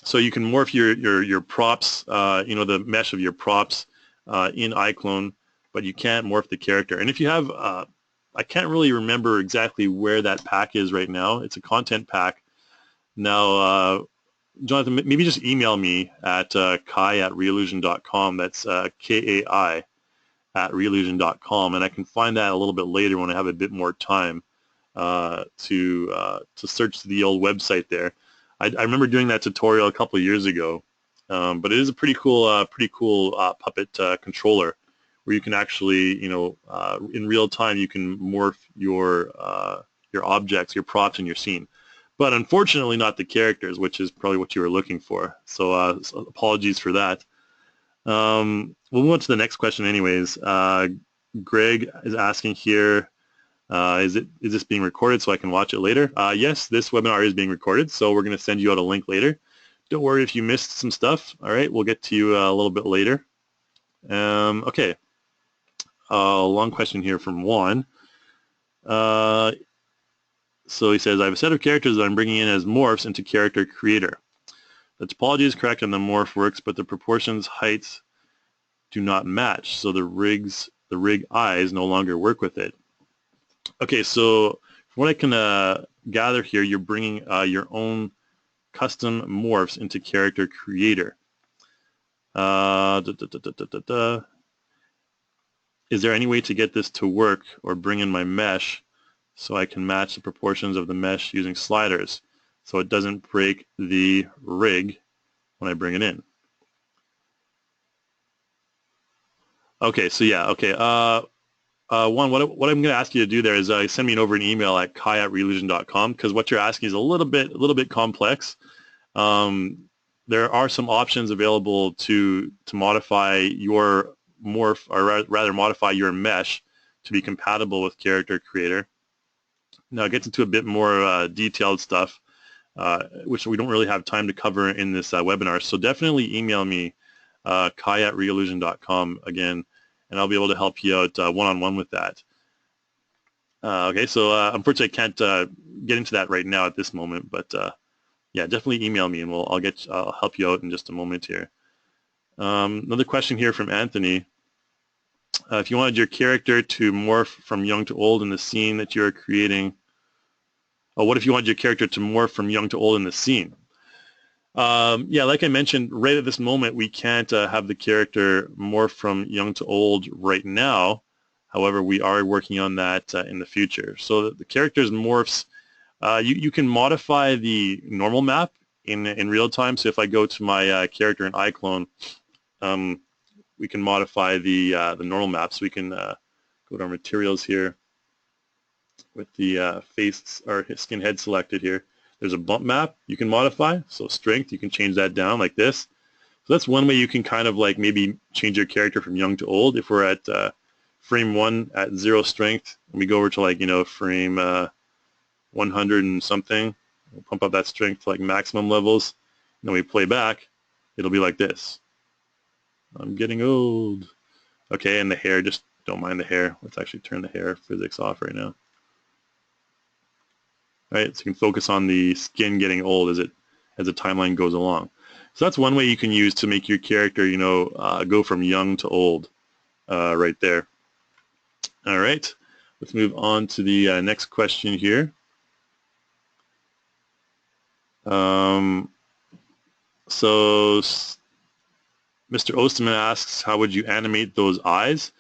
So you can morph your props, you know, the mesh of your props in iClone, but you can't morph the character. And if you have, I can't really remember exactly where that pack is right now. It's a content pack. Now, Jonathan, maybe just email me at kai@reallusion.com. That's Kai @reallusion.com, and I can find that a little bit later when I have a bit more time to search the old website there. I remember doing that tutorial a couple of years ago, but it is a pretty cool puppet controller where you can actually, you know, in real time you can morph your objects, your props in your scene. But unfortunately not the characters, which is probably what you were looking for. So, so apologies for that. We'll move on to the next question anyways. Greg is asking here, is this being recorded so I can watch it later? Yes, this webinar is being recorded, so we're going to send you out a link later. Don't worry if you missed some stuff. All right, we'll get to you a little bit later. Okay, long question here from Juan. So he says, I have a set of characters that I'm bringing in as morphs into Character Creator. The topology is correct and the morph works, but the proportions, heights do not match, so the rig eyes no longer work with it. Okay, so from what I can gather here, you're bringing your own custom morphs into Character Creator. Is there any way to get this to work or bring in my mesh so I can match the proportions of the mesh using sliders so it doesn't break the rig when I bring it in? Okay, so yeah, okay. One, what I'm going to ask you to do there is send me over an email at kai@reallusion.com, because what you're asking is a little bit complex. The there are some options available to modify your morph, or rather modify your mesh to be compatible with Character Creator. Now it gets into a bit more detailed stuff, which we don't really have time to cover in this webinar. So definitely email me, kai@reallusion.com again, and I'll be able to help you out one-on-one with that. Okay, so unfortunately I can't get into that right now at this moment, but yeah, definitely email me and I'll help you out in just a moment here. Another question here from Anthony. If you wanted your character to morph from young to old in the scene that you're creating, what if you wanted your character to morph from young to old in the scene? Yeah, like I mentioned, right at this moment, we can't have the character morph from young to old right now. However, we are working on that in the future. So the character's morphs, you can modify the normal map in real time. So if I go to my character in iClone, we can modify the normal map. So we can go to our materials here with the face or skin head selected here. There's a bump map you can modify. So strength, you can change that down like this. So that's one way you can kind of like maybe change your character from young to old. If we're at frame 1 at 0 strength, and we go over to like, you know, frame 100 and something, we'll pump up that strength to like maximum levels, and then we play back, it'll be like this. I'm getting old. Okay, and the hair, just don't mind the hair. Let's actually turn the hair physics off right now. Right, so you can focus on the skin getting old as the timeline goes along. So that's one way you can use to make your character, you know, go from young to old, right there. All right, let's move on to the next question here. So Mr. Osterman asks, how would you animate those eyes?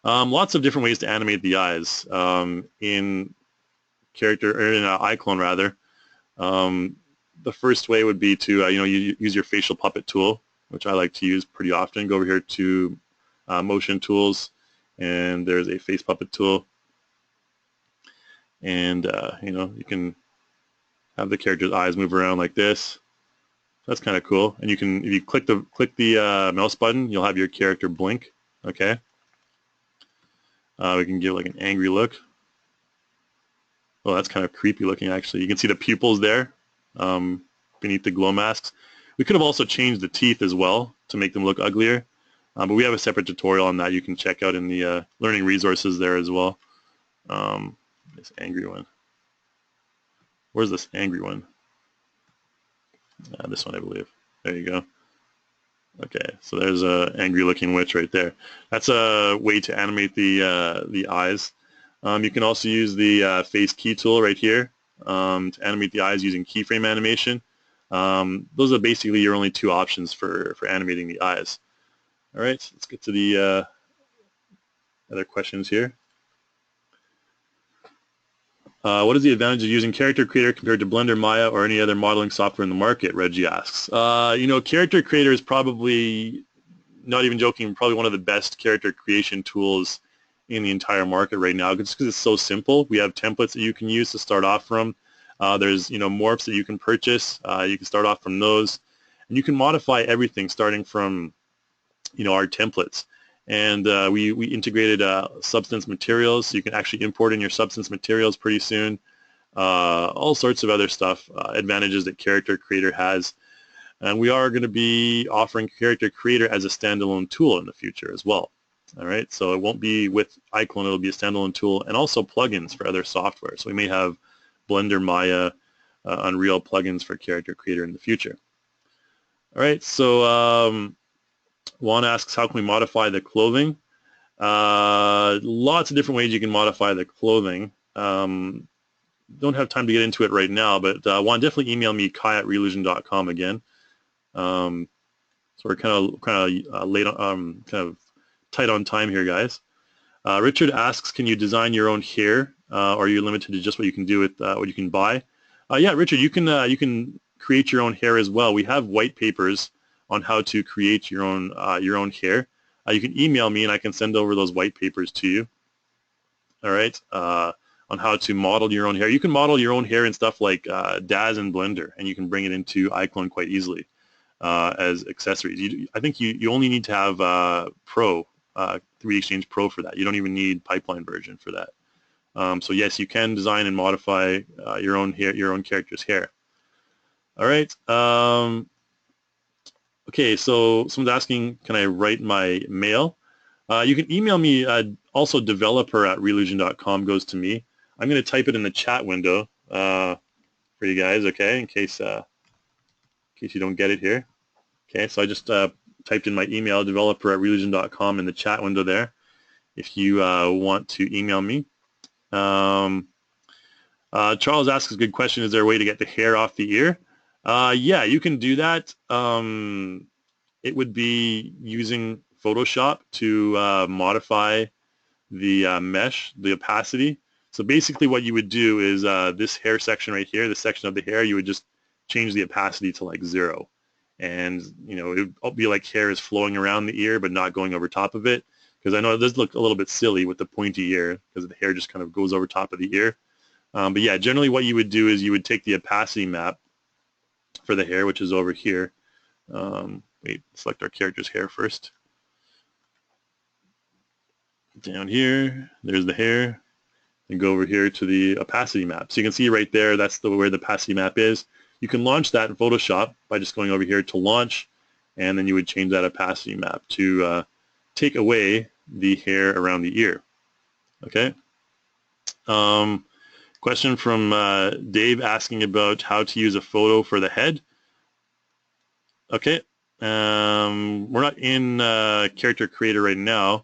Lots of different ways to animate the eyes in character, or in iClone rather. The first way would be to you know, you use your facial puppet tool, which I like to use pretty often. Go over here to motion tools, and there's a face puppet tool, and you know, you can have the character's eyes move around like this. That's kind of cool. And you can, if you click the mouse button, you'll have your character blink. Okay. We can give like an angry look. Oh, that's kind of creepy looking actually. You can see the pupils there beneath the glow masks. We could have also changed the teeth as well to make them look uglier. But we have a separate tutorial on that you can check out in the learning resources there as well. This angry one. Where's this angry one? This one, I believe. There you go. Okay, so there's a angry looking witch right there. That's a way to animate the eyes. You can also use the face key tool right here to animate the eyes using keyframe animation. Those are basically your only two options for animating the eyes. All right, so let's get to the other questions here. What is the advantage of using Character Creator compared to Blender, Maya, or any other modeling software in the market? Reggie asks. You know, Character Creator is probably, not even joking, probably one of the best character creation tools in the entire market right now, just because it's so simple. We have templates that you can use to start off from. There's, you know, morphs that you can purchase. You can start off from those, and you can modify everything starting from, you know, our templates. And we integrated substance materials, so you can actually import in your substance materials pretty soon. All sorts of other stuff, advantages that Character Creator has. And we are going to be offering Character Creator as a standalone tool in the future as well. All right, so it won't be with iClone, it'll be a standalone tool, and also plugins for other software. So we may have Blender, Maya, Unreal plugins for Character Creator in the future. All right, so Juan asks, how can we modify the clothing? Lots of different ways you can modify the clothing. Don't have time to get into it right now, but Juan, definitely email me, kai@reallusion.com again. So we're kind of late on, kind of tight on time here, guys. Richard asks, can you design your own hair, or are you limited to just what you can do with what you can buy? Yeah, Richard, you can create your own hair as well. We have white papers on how to create your own hair. You can email me and I can send over those white papers to you. All right, on how to model your own hair. You can model your own hair in stuff like Daz and Blender, and you can bring it into iClone quite easily. as accessories. I think you only need to have Pro, 3D Exchange Pro for that. You don't even need pipeline version for that. So yes, you can design and modify your own hair, your own character's hair. All right. Okay, so someone's asking, can I write my mail? You can email me. Also, developer@reallusion.com goes to me. I'm going to type it in the chat window for you guys, okay, in case you don't get it here. Okay, so I just typed in my email, developer@reallusion.com, in the chat window there if you want to email me. Charles asks a good question. Is there a way to get the hair off the ear? Yeah, you can do that. It would be using Photoshop to modify the mesh, the opacity. So basically what you would do is this hair section right here, this section of the hair, you would just change the opacity to like 0. And, you know, it would be like hair is flowing around the ear but not going over top of it. Because I know it does look a little bit silly with the pointy ear because the hair just kind of goes over top of the ear. But yeah, generally what you would do is you would take the opacity map for the hair, which is over here. Wait, select our character's hair first. Down here, there's the hair. And go over here to the opacity map. So you can see right there, that's where the opacity map is. You can launch that in Photoshop by just going over here to launch, and then you would change that opacity map to take away the hair around the ear. Okay. Question from Dave asking about how to use a photo for the head. Okay. We're not in Character Creator right now,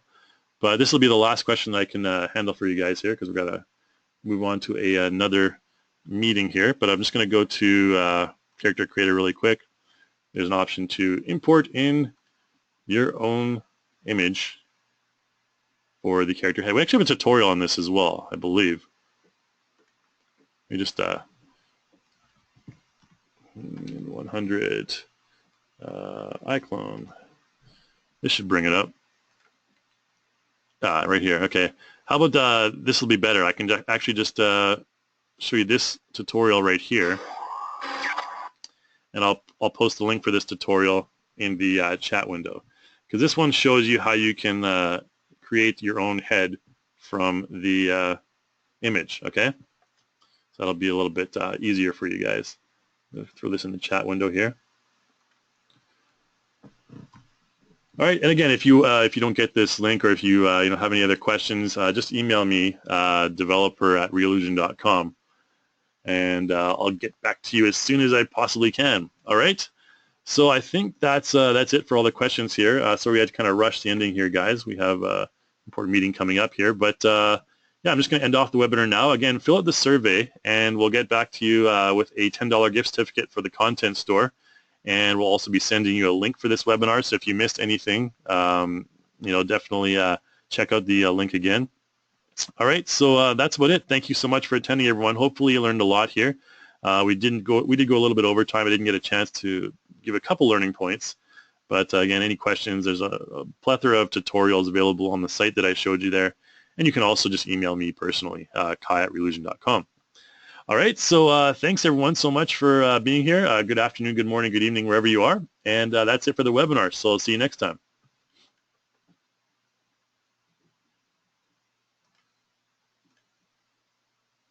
but this will be the last question that I can handle for you guys here because we've got to move on to another meeting here. But I'm just going to go to Character Creator really quick. There's an option to import in your own image for the character head. We actually have a tutorial on this as well, I believe. We just 100 iClone. This should bring it up. Right here. Okay. How about this will be better. I can actually just show you this tutorial right here, and I'll post the link for this tutorial in the chat window, because this one shows you how you can create your own head from the image. Okay. So that'll be a little bit easier for you guys. I'll throw this in the chat window here. All right, and again, if you don't get this link, or if you have any other questions, just email me, developer@reallusion.com, and I'll get back to you as soon as I possibly can. All right. So I think that's it for all the questions here. So we had to kind of rush the ending here, guys. We have an important meeting coming up here, but yeah, I'm just going to end off the webinar now. Again, fill out the survey, and we'll get back to you with a $10 gift certificate for the content store. And we'll also be sending you a link for this webinar. So if you missed anything, definitely check out the link again. All right, so that's about it. Thank you so much for attending, everyone. Hopefully you learned a lot here. We did go a little bit over time. I didn't get a chance to give a couple learning points. But again, any questions, there's a plethora of tutorials available on the site that I showed you there. And you can also just email me personally, kai@reallusion.com. All right, so thanks everyone so much for being here. Good afternoon, good morning, good evening, wherever you are. And that's it for the webinar, so I'll see you next time.